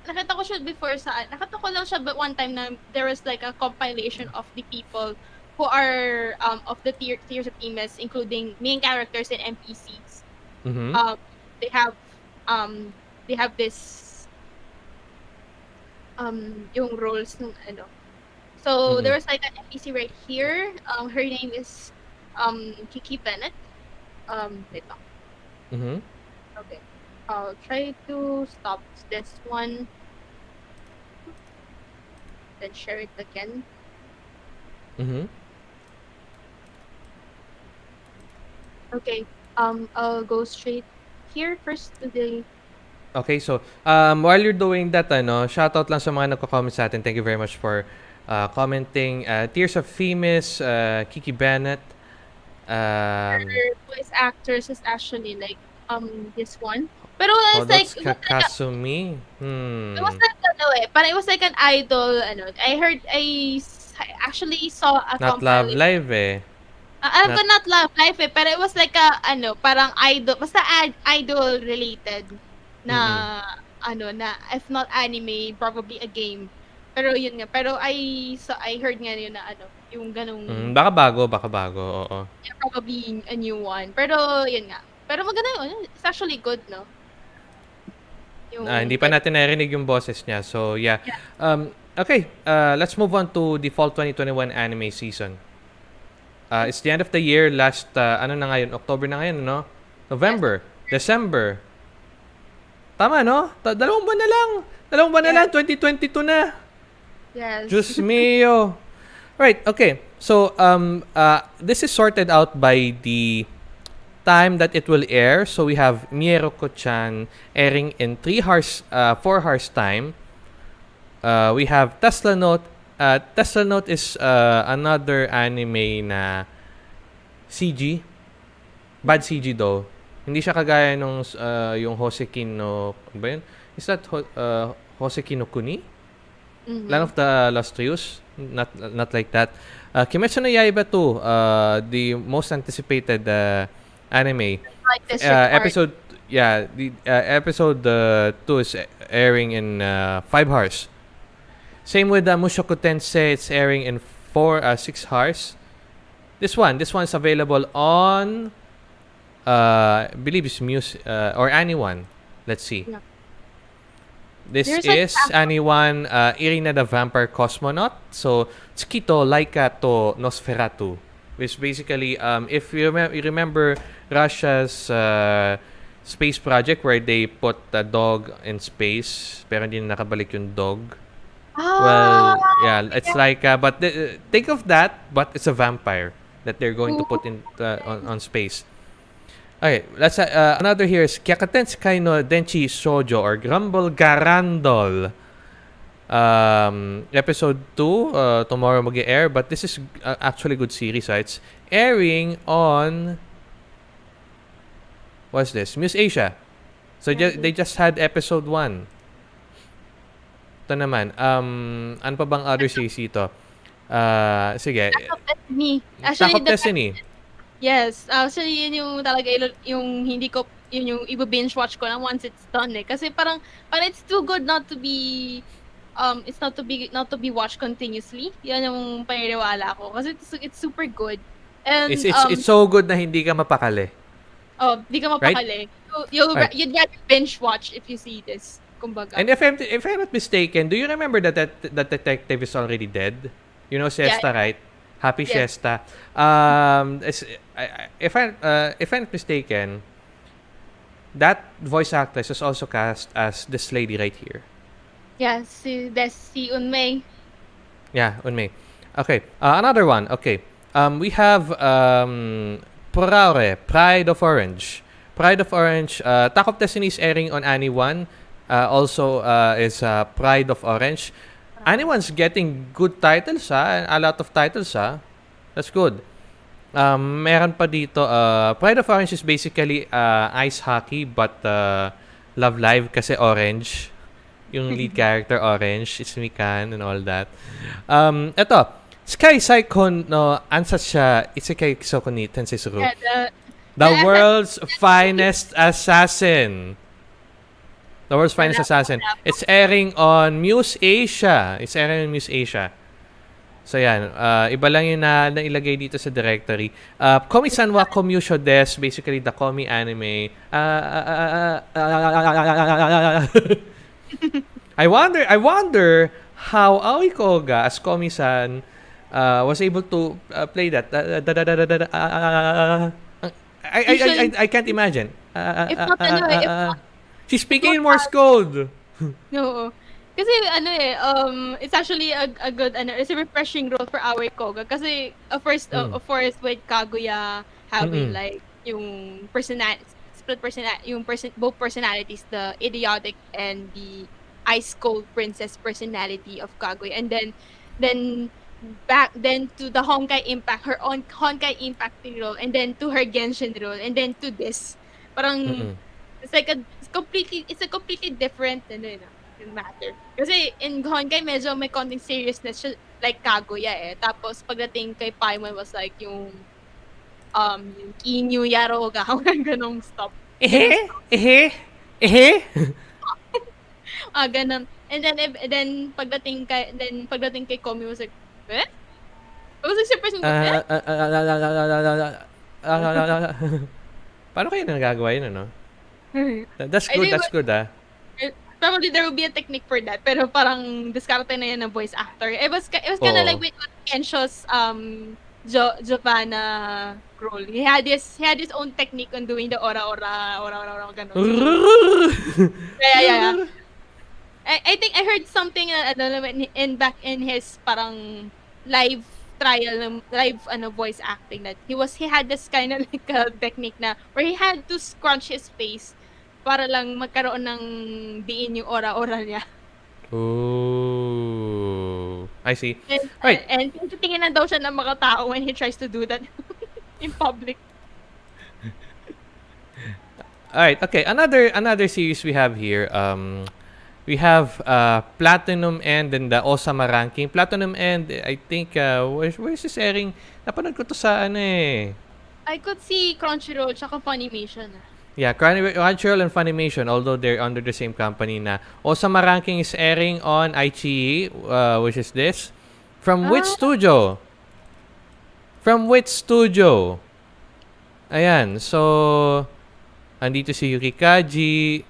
nakita ko siya before nakita ko lang siya but one time na there was like a compilation of the people who are of the Tears of Timus, including main characters and NPCs. Mm-hmm. they have this yung roles ng ano. So Mhm. there was like an NPC right here. Her name is Kiki Bennett. Wait lang. Mhm. Okay. I'll try to stop this one. Then share it again. Mhm. Okay. I'll go straight here first to the. Okay, so while you're doing that, shoutout lang sa mga nagko-comment sa atin. Thank you very much for commenting. Tears of Themis, Kiki Bennett. Her voice actors is actually like this one. Pero Oh, it's like that's Kakasumi. it was like ano but it was like an idol ano. I actually saw a Not Love compilation. Live eh. Alam ko Not- not Love Life pero it was like a ano, parang idol, basta idol related na na if not anime, probably a game. Pero yun nga, pero I heard nga yun na ano, yung ganung Baka bago, oo. yeah, probably a new one. Pero yun nga. Pero maganda yun. It's actually good, no? Yung Hindi pa natin narinig yung boses niya. So, yeah. Okay, let's move on to the Fall 2021 anime season. It's the end of the year. Last, ano na ngayon? October na ngayon, no? November. December. Tama, no? Dalawang buwan na lang. 2022 na. Yes. Diyos mio. Right, okay. So, this is sorted out by the time that it will air. So, we have Mieroko-chan airing in 4 hours time. We have Tesla Note. Tesla Note is another anime na CG. Bad CG though. Hindi siya kagaya nung yung Hoseki no... Ba yun? Is that Hoseki no Kuni? Land of the Lustrous? Not like that. Kimetsu no Yaiba 2, the most anticipated anime. Like this part. Episode... Yeah, the episode 2 is airing in 5 hours. Same with Mushoku Tensei, it's airing in 6 hours. This one is available on I believe it's or ANIone. Let's see. Yeah. This There's like is ANIone Irina the Vampire Cosmonaut. So Tsukito Laika to Nosferatu, which basically if you remember Russia's space project where they put a dog in space pero hindi na nakabalik yung dog. Well, yeah, it's like but think of that, but it's a vampire that they're going to put in on space. Okay, let's another here is Kyakatensekai no Denchi Shoujo or Grumble Garandol. Episode 2 tomorrow mag-air, but this is actually good series. It's airing on what's this? Muse Asia. So they just had episode 1. Ito naman. Ano pa bang other series ito? Sige. Attack of Destiny. Attack of Destiny. Yes. Actually, yun yung talaga yung hindi ko yun yung i-binge watch ko na once it's done eh. Kasi parang it's too good not to be it's not to be watched continuously. Yan yung paniniwala ko kasi it's super good. And It's so good na hindi ka mapakali. di ka mapakali. Right. You'd rather binge watch if you see this. Kumbaga. And if I'm not mistaken, do you remember that detective is already dead? You know Siesta, Yeah. right? Happy Yes. Siesta. If I'm not mistaken, that voice actress is also cast as this lady right here. Yeah, si Unmei. Yeah, Unmei. Okay, another one. Okay, we have Puraure, Pride of Orange. Pride of Orange. Attack of Destiny is airing on ANIone. Also is Pride of Orange. ANIone's getting good titles, a lot of titles, That's good. Meron pa dito, Pride of Orange is basically ice hockey but Love Live kasi orange. Yung lead character orange, is Mikan and all that. Ito, Sky Saikon no Ansatsa Isekai Kisoko ni Tensei Suru. Yeah, The world's finest assassin. The world's finest assassin. It's airing on Muse Asia. So yan, iba lang yung nailagay dito sa directory. Komi-san wa Komyusho desu, basically the Komi anime. I wonder how Aoi Koga as Komi-san was able to play that. I can't imagine. If not, if not, She's speaking in Morse code. no. Kasi it's actually a good it's a refreshing role for our Koga kasi of course with Kaguya having like yung both personalities, the idiotic and the ice cold princess personality of Kaguya, and then to the Honkai Impact, her own Honkai Impact role, and then to her Genshin role, and then to this parang it's a completely different matter. Kasi in Honkai, medyo may konting seriousness siya, like Kaguya Tapos pagdating kay Paimon was like yung Kinyu Yaroga, ganong stop. Ganun. And then pagdating kay Komi was like, eh? I was like surprised. Paano kayo nagagawa yun, ano? That's good, Probably there will be a technique for that, pero parang diskarte na yan ng voice actor. It was kind of like with Kensho's Giovanna role. He had his own technique on doing the ora ganun. Yeah. I think I heard something back in his parang live trial live voice acting that he had this kind of like technique na where he had to scrunch his face para lang magkaroon ng diin yung ora niya. Oh, I see. Right. And titingin na daw siya ng mga tao when he tries to do that in public. Alright, okay. Another series we have here. We have Platinum End and the Osama ranking. Platinum End, I think, where's this airing? Napanood ko to sa I could see Crunchyroll tsaka Funimation. Yeah, Crunchyroll and Funimation, although they're under the same company na. Osama ranking is airing on Aichi, which is this. From which studio? Ayan, so andito si Yurikaji.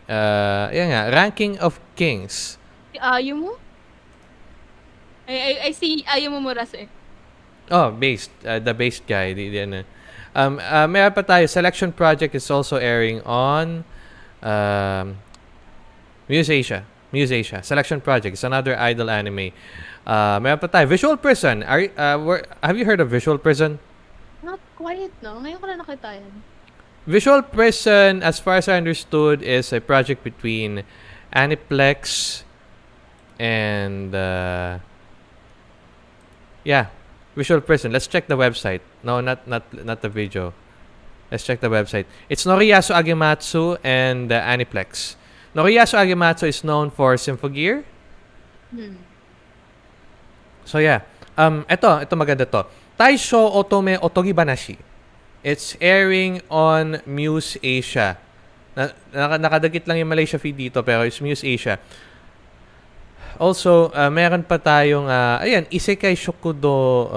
Ayan nga, Ranking of Kings. Ayumu? I see Ayumu Murase. Oh, the based guy. Meron pa tayo, Selection Project is also airing on Muse Asia. Selection Project is another idol anime. Meron pa tayo, Visual Prison. Have you heard of Visual Prison? Not quite, no? Ngayon ko na nakita yan. Visual Prison, as far as I understood, is a project between Aniplex and Visual Prison. Let's check the website. No, not the video. Let's check the website. It's Noriyasu Agematsu and Aniplex. Noriyasu Agematsu is known for Symphogear. So yeah. Ito maganda to. Taisho Otome Otogi Banashi. It's airing on Muse Asia. Nakadagit lang yung Malaysia feed dito, pero it's Muse Asia. Also, meron pa tayong, Isekai Shokudo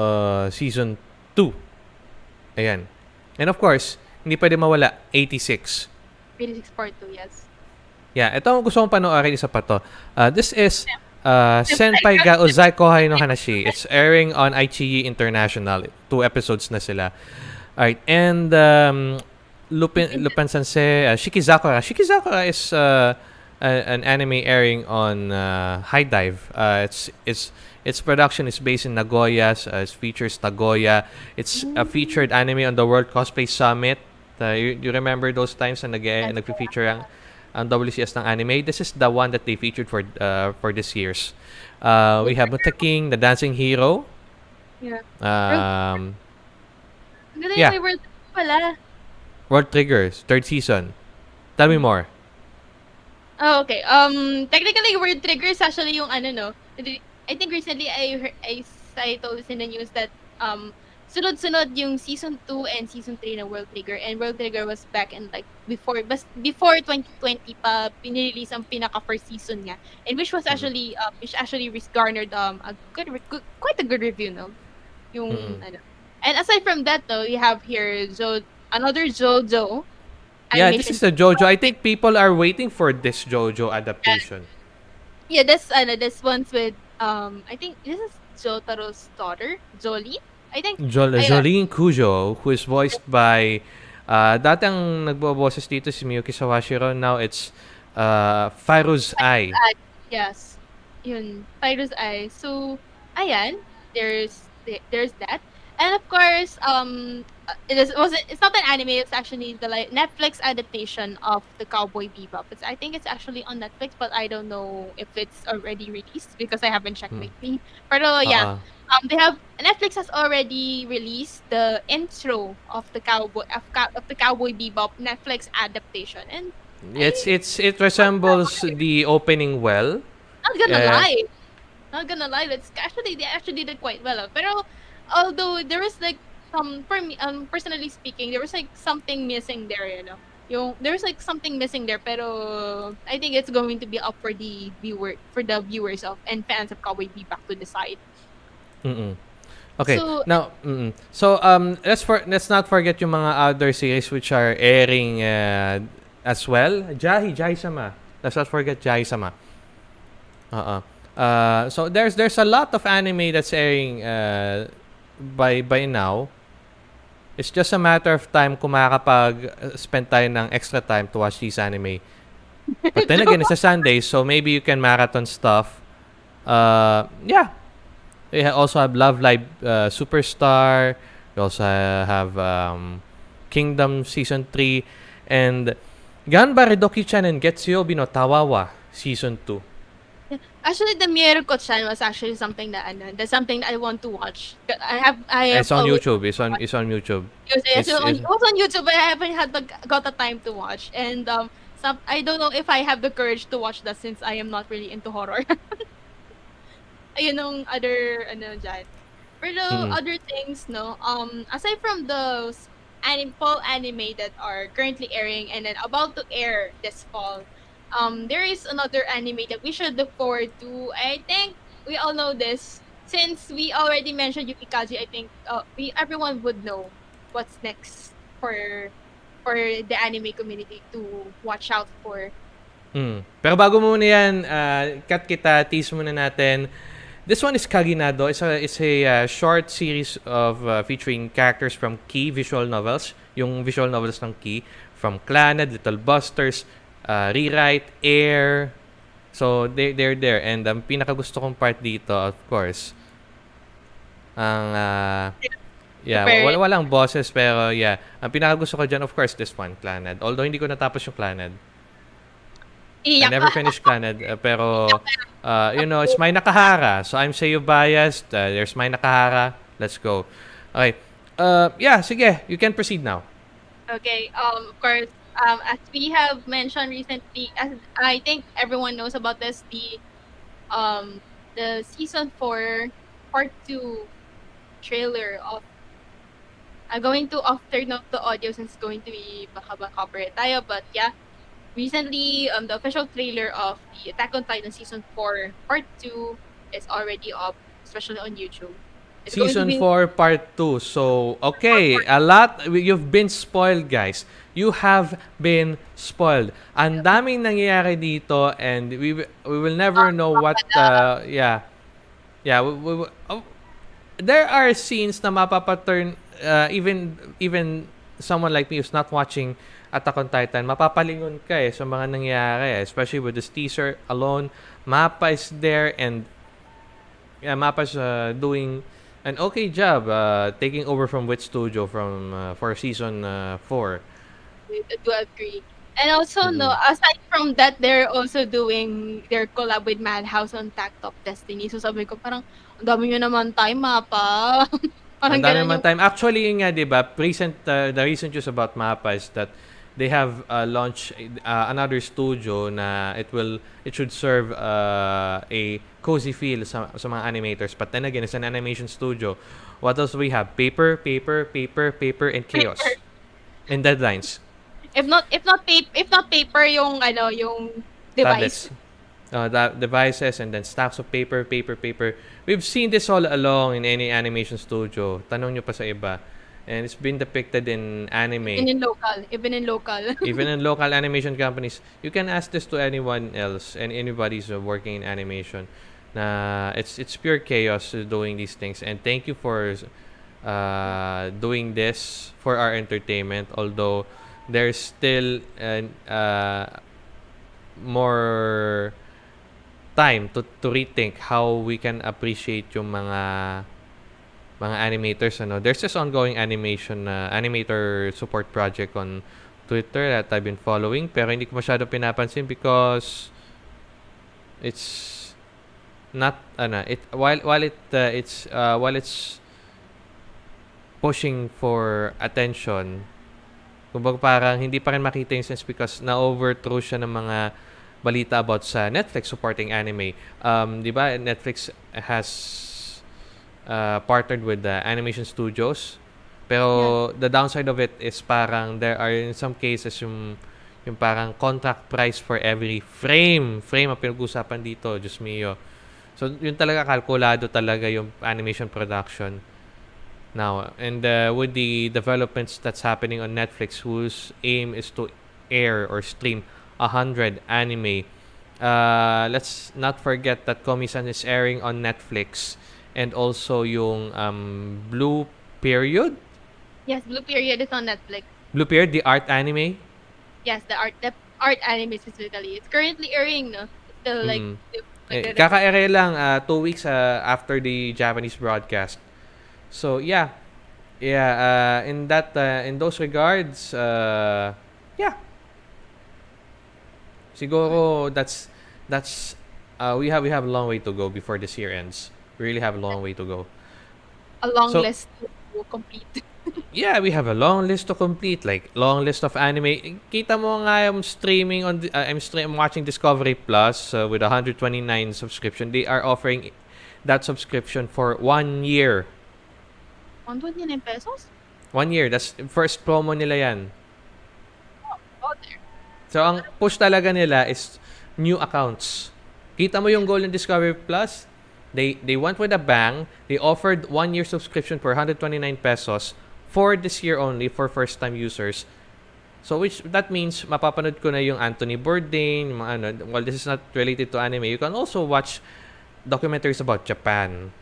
Season 2. Ayan. And of course, hindi pwede mawala, 86. 86 Part 2, yes. Yeah, ito ang gusto kong panoorin, isa pa to. This is Senpai ga Ozai Kohai no Hanashi. It's airing on Aichi International. 2 episodes na sila. Alright, and Lupin Sensei, Shikizakura. Shikizakura is an anime airing on High Dive. Its production is based in Nagoya. It features Nagoya. It's a featured anime on the World Cosplay Summit. You remember those times na nag-feature ang WCS ng anime? This is the one that they featured for this year's. We have Mutaking, the Dancing Hero. Yeah. Yeah. World Triggers, 3rd season. Tell me more. Oh, okay. Technically, World Trigger is actually yung no. I think recently I told this in the news that sunod-sunod yung season 2 and season 3 ng World Trigger, and World Trigger was back in like before 2020 pa pinirelease ang pinaka first season niya, and which was Mm-mm. actually garnered a quite a good review, no? Yung Mm-mm. ano. And aside from that though, we have here another JoJo Yeah, this animation. is the JoJo. I think people are waiting for this JoJo adaptation. Yeah, this one's with I think this is Jotaro's daughter, Jolie. I think Jolene Cujo, who is voiced by dati ang nagboboses dito si Miyuki Sawashiro. Now it's Fairuz Ai. yes. Yun, Pyro's Eye. So, ayan, there's that. And of course, it's not an anime, it's actually the like Netflix adaptation of the Cowboy Bebop. I think it's actually on Netflix, but I don't know if it's already released because I haven't checked lately. Pero yeah, Netflix has already released the intro of the Cowboy Bebop Netflix adaptation, and It resembles the opening well. not gonna Uh, lie, not gonna lie, they actually did quite well. Pero although there was like for me, personally speaking, there was like something missing there, you know. There's like something missing there, pero I think it's going to be up for the viewers of and fans of Cowboy Bebop to decide. mm-mm. Okay. So Now, so let's not forget yung mga other series which are airing as well. Jahi-sama. Let's not forget Jahi-sama. So there's a lot of anime that's airing by now. It's just a matter of time kung makakapag-spend tayo ng extra time to watch these anime. But then again, it's a Sunday, so maybe you can marathon stuff. Yeah. We also have Love Live Superstar. We also have Kingdom Season 3. And Ganba Redoki-chan and Getsuyobi no Tawawa Season 2. actually, the Mieruko-chan was actually something that's something that I want to watch. I have It's on always YouTube. It's on YouTube. It It's was on YouTube, but I haven't got the time to watch. And I don't know if I have the courage to watch that since I am not really into horror. Ayun yung other dyan. Pero other things, no. Aside from those fall anime that are currently airing and then about to air this fall, there is another anime that we should look forward to. I think we all know this since we already mentioned Yukikaji. I think everyone would know what's next for the anime community to watch out for. Pero bago muna yan, cut kita, tease muna natin. This one is Kaginado. It's a short series of featuring characters from Key visual novels. Yung visual novels ng Key. From Clannad, Little Busters, Rewrite, Air. So, they're there. And ang pinakagusto kong part dito, of course, ang walang bosses, pero yeah. Ang pinakagusto ko dyan, of course, this one, Clannad. Although hindi ko natapos yung Clannad. I never finished Clannad, pero it's my Nakahara. So I'm Seiyu biased. There's my Nakahara. Let's go. Okay. Yeah, sige. You can proceed now. Okay. Of course, as we have mentioned recently, as I think everyone knows about this, the season 4 part 2 trailer of I'm going to turn off the audio since it's going to be baka copyright tayo, but yeah. Recently, the official trailer of the Attack on Titan Season 4 Part 2 is already up, especially on YouTube. Season 4 Part 2. So, okay. You've been spoiled, guys. You have been spoiled. Ang daming nangyayari dito and we will never know what, there are scenes na mapapaturn, even someone like me who's not watching Attack on Titan, mapapalingon ka sa mga nangyayari, especially with this teaser alone. Mappa is there and Mappa's doing an okay job taking over from Wit Studio for season 4. I do agree. And also, aside from that, they're also doing their collab with Madhouse on Tact of Destiny. So sabi ko, parang, ang dami nyo naman time, Mappa. Ang dami naman time. Actually, nga, di ba, the recent news about Mappa is that they have launched another studio na it should serve a cozy feel sa mga animators. But then again, it's an animation studio. What else do we have? Paper, and chaos. And deadlines. If not paper yung yung device. Tablets. Devices, and then stacks of paper. We've seen this all along in any animation studio. Tanong nyo pa sa iba. And it's been depicted in anime. Even in local. Even in local animation companies. You can ask this to anyone else and anybody's working in animation. Na it's pure chaos doing these things. And thank you for doing this for our entertainment. Although there's still more time to rethink how we can appreciate yung mga animators. There's this ongoing animator support project on Twitter that I've been following, pero hindi ko masyado pinapansin because it's not while it's pushing for attention, kumbaga parang hindi pa rin makita yung sense because na-overthrow siya ng mga balita about sa Netflix supporting anime. Di ba Netflix has partnered with the animation studios, pero the downside of it is parang there are in some cases yung parang contract price for every frame ang pinag-usapan dito, Diyos mio. So yun talaga, kalkulado talaga yung animation production now. And with the developments that's happening on Netflix, whose aim is to air or stream 100 anime. Let's not forget that Komi-san is airing on Netflix, and also yung Blue Period. Yes, Blue Period is on Netflix. Blue Period, the art anime. Yes, the art anime specifically. It's currently airing, no? Still Kaka-ere lang 2 weeks after the Japanese broadcast. So in those regards, siguro that's we have a long way to go before this year ends. We really have a long way to go. A long list to complete. Yeah, we have a long list to complete, like long list of anime. Kita mo nga I'm streaming on I'm watching Discovery Plus with 129 subscription. They are offering that subscription for 1 year. 129 pesos? 1 year. That's first promo nila yan. Oh, there. So, ang push talaga nila is new accounts. Kita mo yung goal ng Discovery Plus? They went with a bang. They offered 1 year subscription for 129 pesos for this year only for first-time users. So, that means mapapanood ko na yung Anthony Bourdain, yung mga while this is not related to anime, you can also watch documentaries about Japan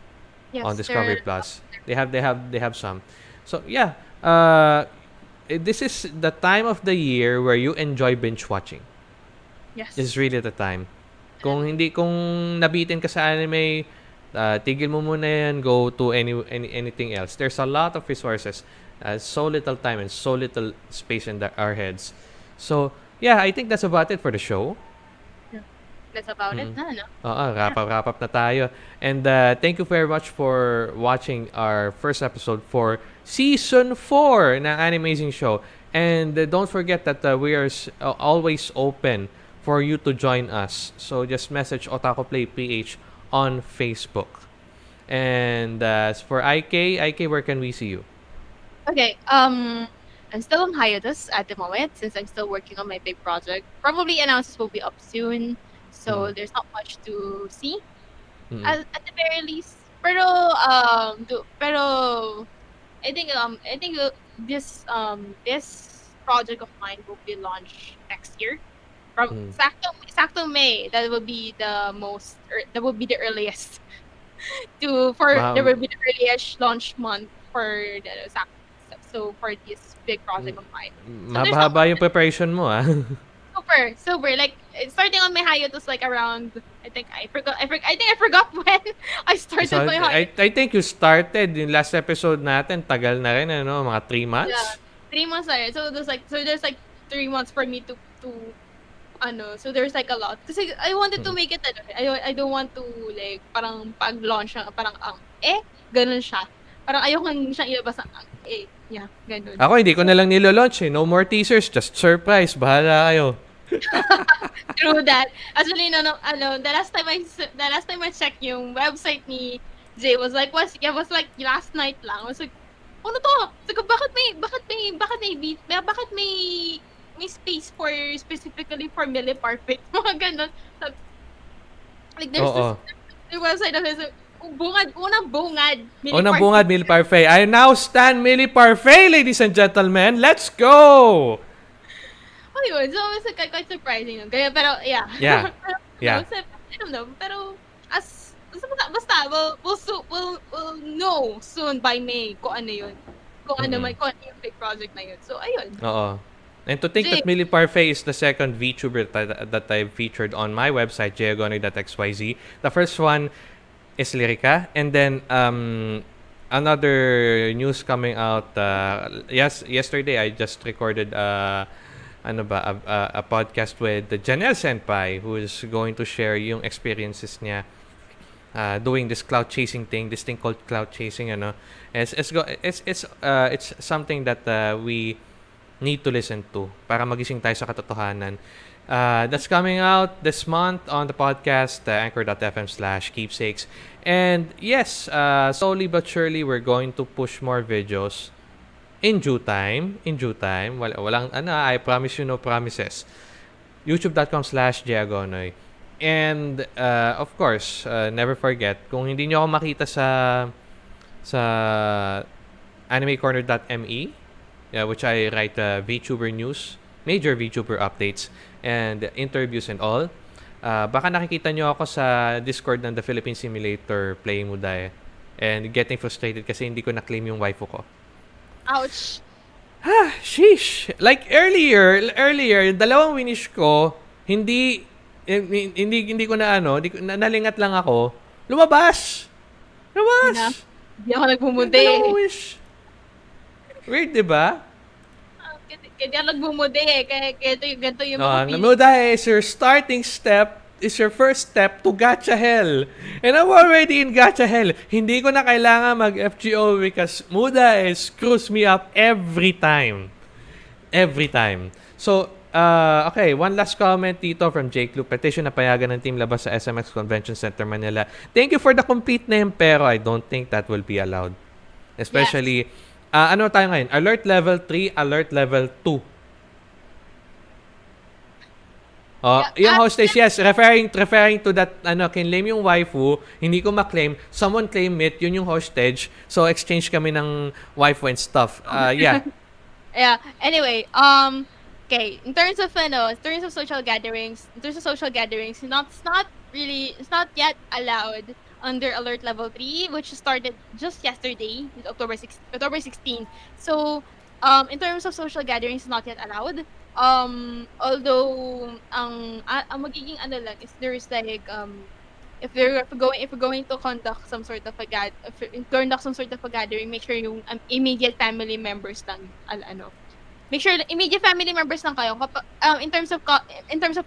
on Discovery Plus. They have some. So, this is the time of the year where you enjoy binge watching. Yes. This is really the time. Kung nabitin ka sa anime, tigil mo muna yan, go to anything else. There's a lot of resources, so little time and so little space in our heads. So, I think that's about it for the show. That's about it na, no? Wrap up na tayo. And thank you very much for watching our first episode for Season 4 ng ANImazing show. And don't forget that we are always open for you to join us. So just message OtakuPlay PH on Facebook. And as for IK, where can we see you? Okay, I'm still on hiatus at the moment since I'm still working on my big project. Probably announcements will be up soon. So there's not much to see at the very least. Pero I think this project of mine will be launched next year. From sakto May. That will be the earliest there will be the earliest launch month for the so for this big project of mine. So Mahaba yung preparation mo, Super. Like starting on my hiatus like around I think I forgot when I started my hiatus. I think you started in last episode natin, tagal na rin, mga 3 months. Yeah, 3 months na rin. So there's like 3 months for me to so there's like a lot. Kasi I wanted to make it I don't want to like parang pag-launch parang ganun siya. Parang ayoko siyang ilabas yeah, ganun. Ako hindi ko na lang nilo-launch No more teasers, just surprise. Bahala kayo. True that. Actually, the last time I checked yung website ni Jay was like last night lang. I was like, ano to? Sabi ko, bakit may may space for specifically for Milliparfait. Mga ganun. Like there's Oo. this website that says, unang bungad, Unang bungad, Millie Parfait. I now stand Millie Parfait, ladies and gentlemen. Let's go! Oh, yun. So, it's like, quite surprising. Yun. Kaya, pero, yeah. Yeah. Pero, Yeah. I don't know. Pero, basta, we'll know soon by May kung ano yun. Kung ano yung big project na yun. So, ayun. Oo. And to think that Jay. Millie Parfait is the second VTuber that I've featured on my website, jagonoy.xyz. The first one is Lyrica. And then, another news coming out, yesterday, I just recorded, a podcast with the Janelle Senpai, who is going to share yung experiences niya doing this cloud chasing thing, this thing called cloud chasing. It's something that we need to listen to para magising tayo sa katotohanan. That's coming out this month on the podcast, anchor.fm/keepsakes. And yes, slowly but surely, we're going to push more videos in due time. Walang, I promise you no promises. youtube.com/jagonoy. And, of course, never forget, kung hindi nyo ako makita sa animecorner.me, which I write VTuber news, major VTuber updates, and interviews and all. Baka nakikita nyo ako sa Discord ng The Philippine Simulator playing Muday and getting frustrated kasi hindi ko na-claim yung waifu ko. Ouch. Sheesh! Like earlier, dalawang winish ko, hindi ko na nalingat lang ako. Lumabas! Hindi ako nagbumundi. Dalawang wish. Weird, di ba? Kaya nagbumundi eh. Kaya ganito yung mga feelings. Muday is your starting step, is your first step to gacha hell. And I'm already in gacha hell. Hindi ko na kailangan mag-FGO because Muday screws me up every time. Every time. So, okay, one last comment dito from Jake Lu. Petition na payagan ng team labas sa SMX Convention Center Manila. Thank you for the complete name, pero I don't think that will be allowed. Especially, ano tayo ngayon? Alert level 3, alert level 2. Yung hostage, yes, referring to that, kinlaim yung waifu, hindi ko ma-claim, someone claim it, yun yung hostage, so exchange kami ng waifu and stuff. Yeah. Yeah. Anyway, okay, in terms of social gatherings, it's not yet allowed under alert level 3, which started just yesterday, October 16. So, in terms of social gatherings, it's not yet allowed. Although ang magiging lang is there's like if we're going to conduct some sort of a gathering, make sure yung immediate family members lang make sure immediate family members lang kayo. In terms of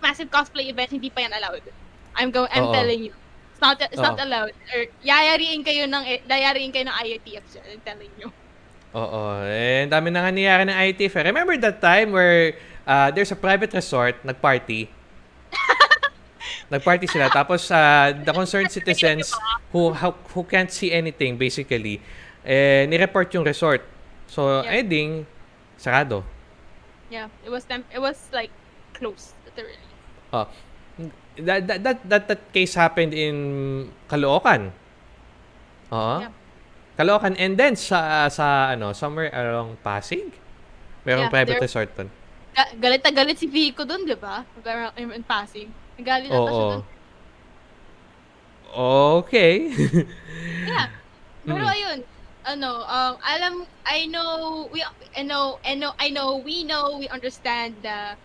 massive cosplay events, hindi pa yan allowed. I'm telling you. It's not allowed. Or yayariin kayo ng IATF dyan, I'm telling you. Oo. And dami na nga nangyari ng IATF. Remember that time where there's a private resort, nagparty sila. Tapos the concerned citizens who can't see anything, basically, ni-report yung resort. So, ending, sarado. Yeah, it was like closed, literally. That case happened in Caloocan. Yeah. Caloocan, and then sa somewhere along Pasig. Merong private resort dun. Galit na galit si Vico dun, di ba? In Pasig. Galit na siya dun. Okay. Yeah. Pero ayun, we understand the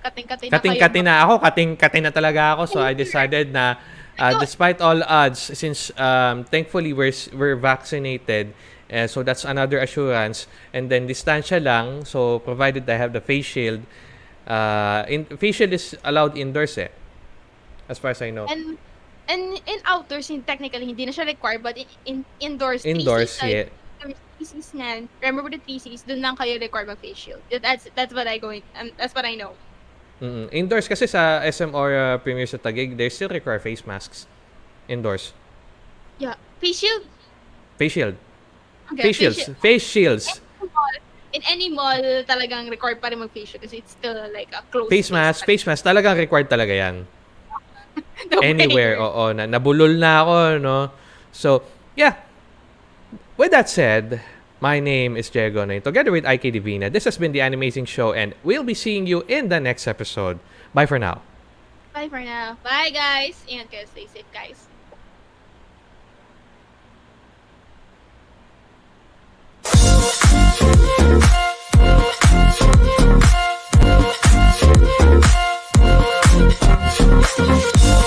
Kating-kati na ako. Kating-kati na talaga ako. So I decided na despite all odds, since thankfully we're vaccinated, so that's another assurance. And then distansya lang. So provided I have the face shield, face shield is allowed indoors as far as I know. And in outdoors, technically hindi na siya required, but in indoors, yeah. thesis nga. Remember the thesis, doon lang kayo required mag face shield. That's what I know. Indoors kasi sa SM or Premier sa Taguig, they still require face masks. Indoors. Yeah. Face shield? Face shield. Okay, Face shields. in any mall, talagang required pa rin mag-facial kasi it's still like a closed Face mask, talagang required talaga yan. The Anywhere, way- oo. Nabulol na ako, no? So, yeah. With that said, my name is Diego Nay. Together with IK Divina, this has been the ANImazing Show, and we'll be seeing you in the next episode. Bye for now. Bye for now. Bye, guys. Ingat kayo. Stay safe, guys. We'll be right back.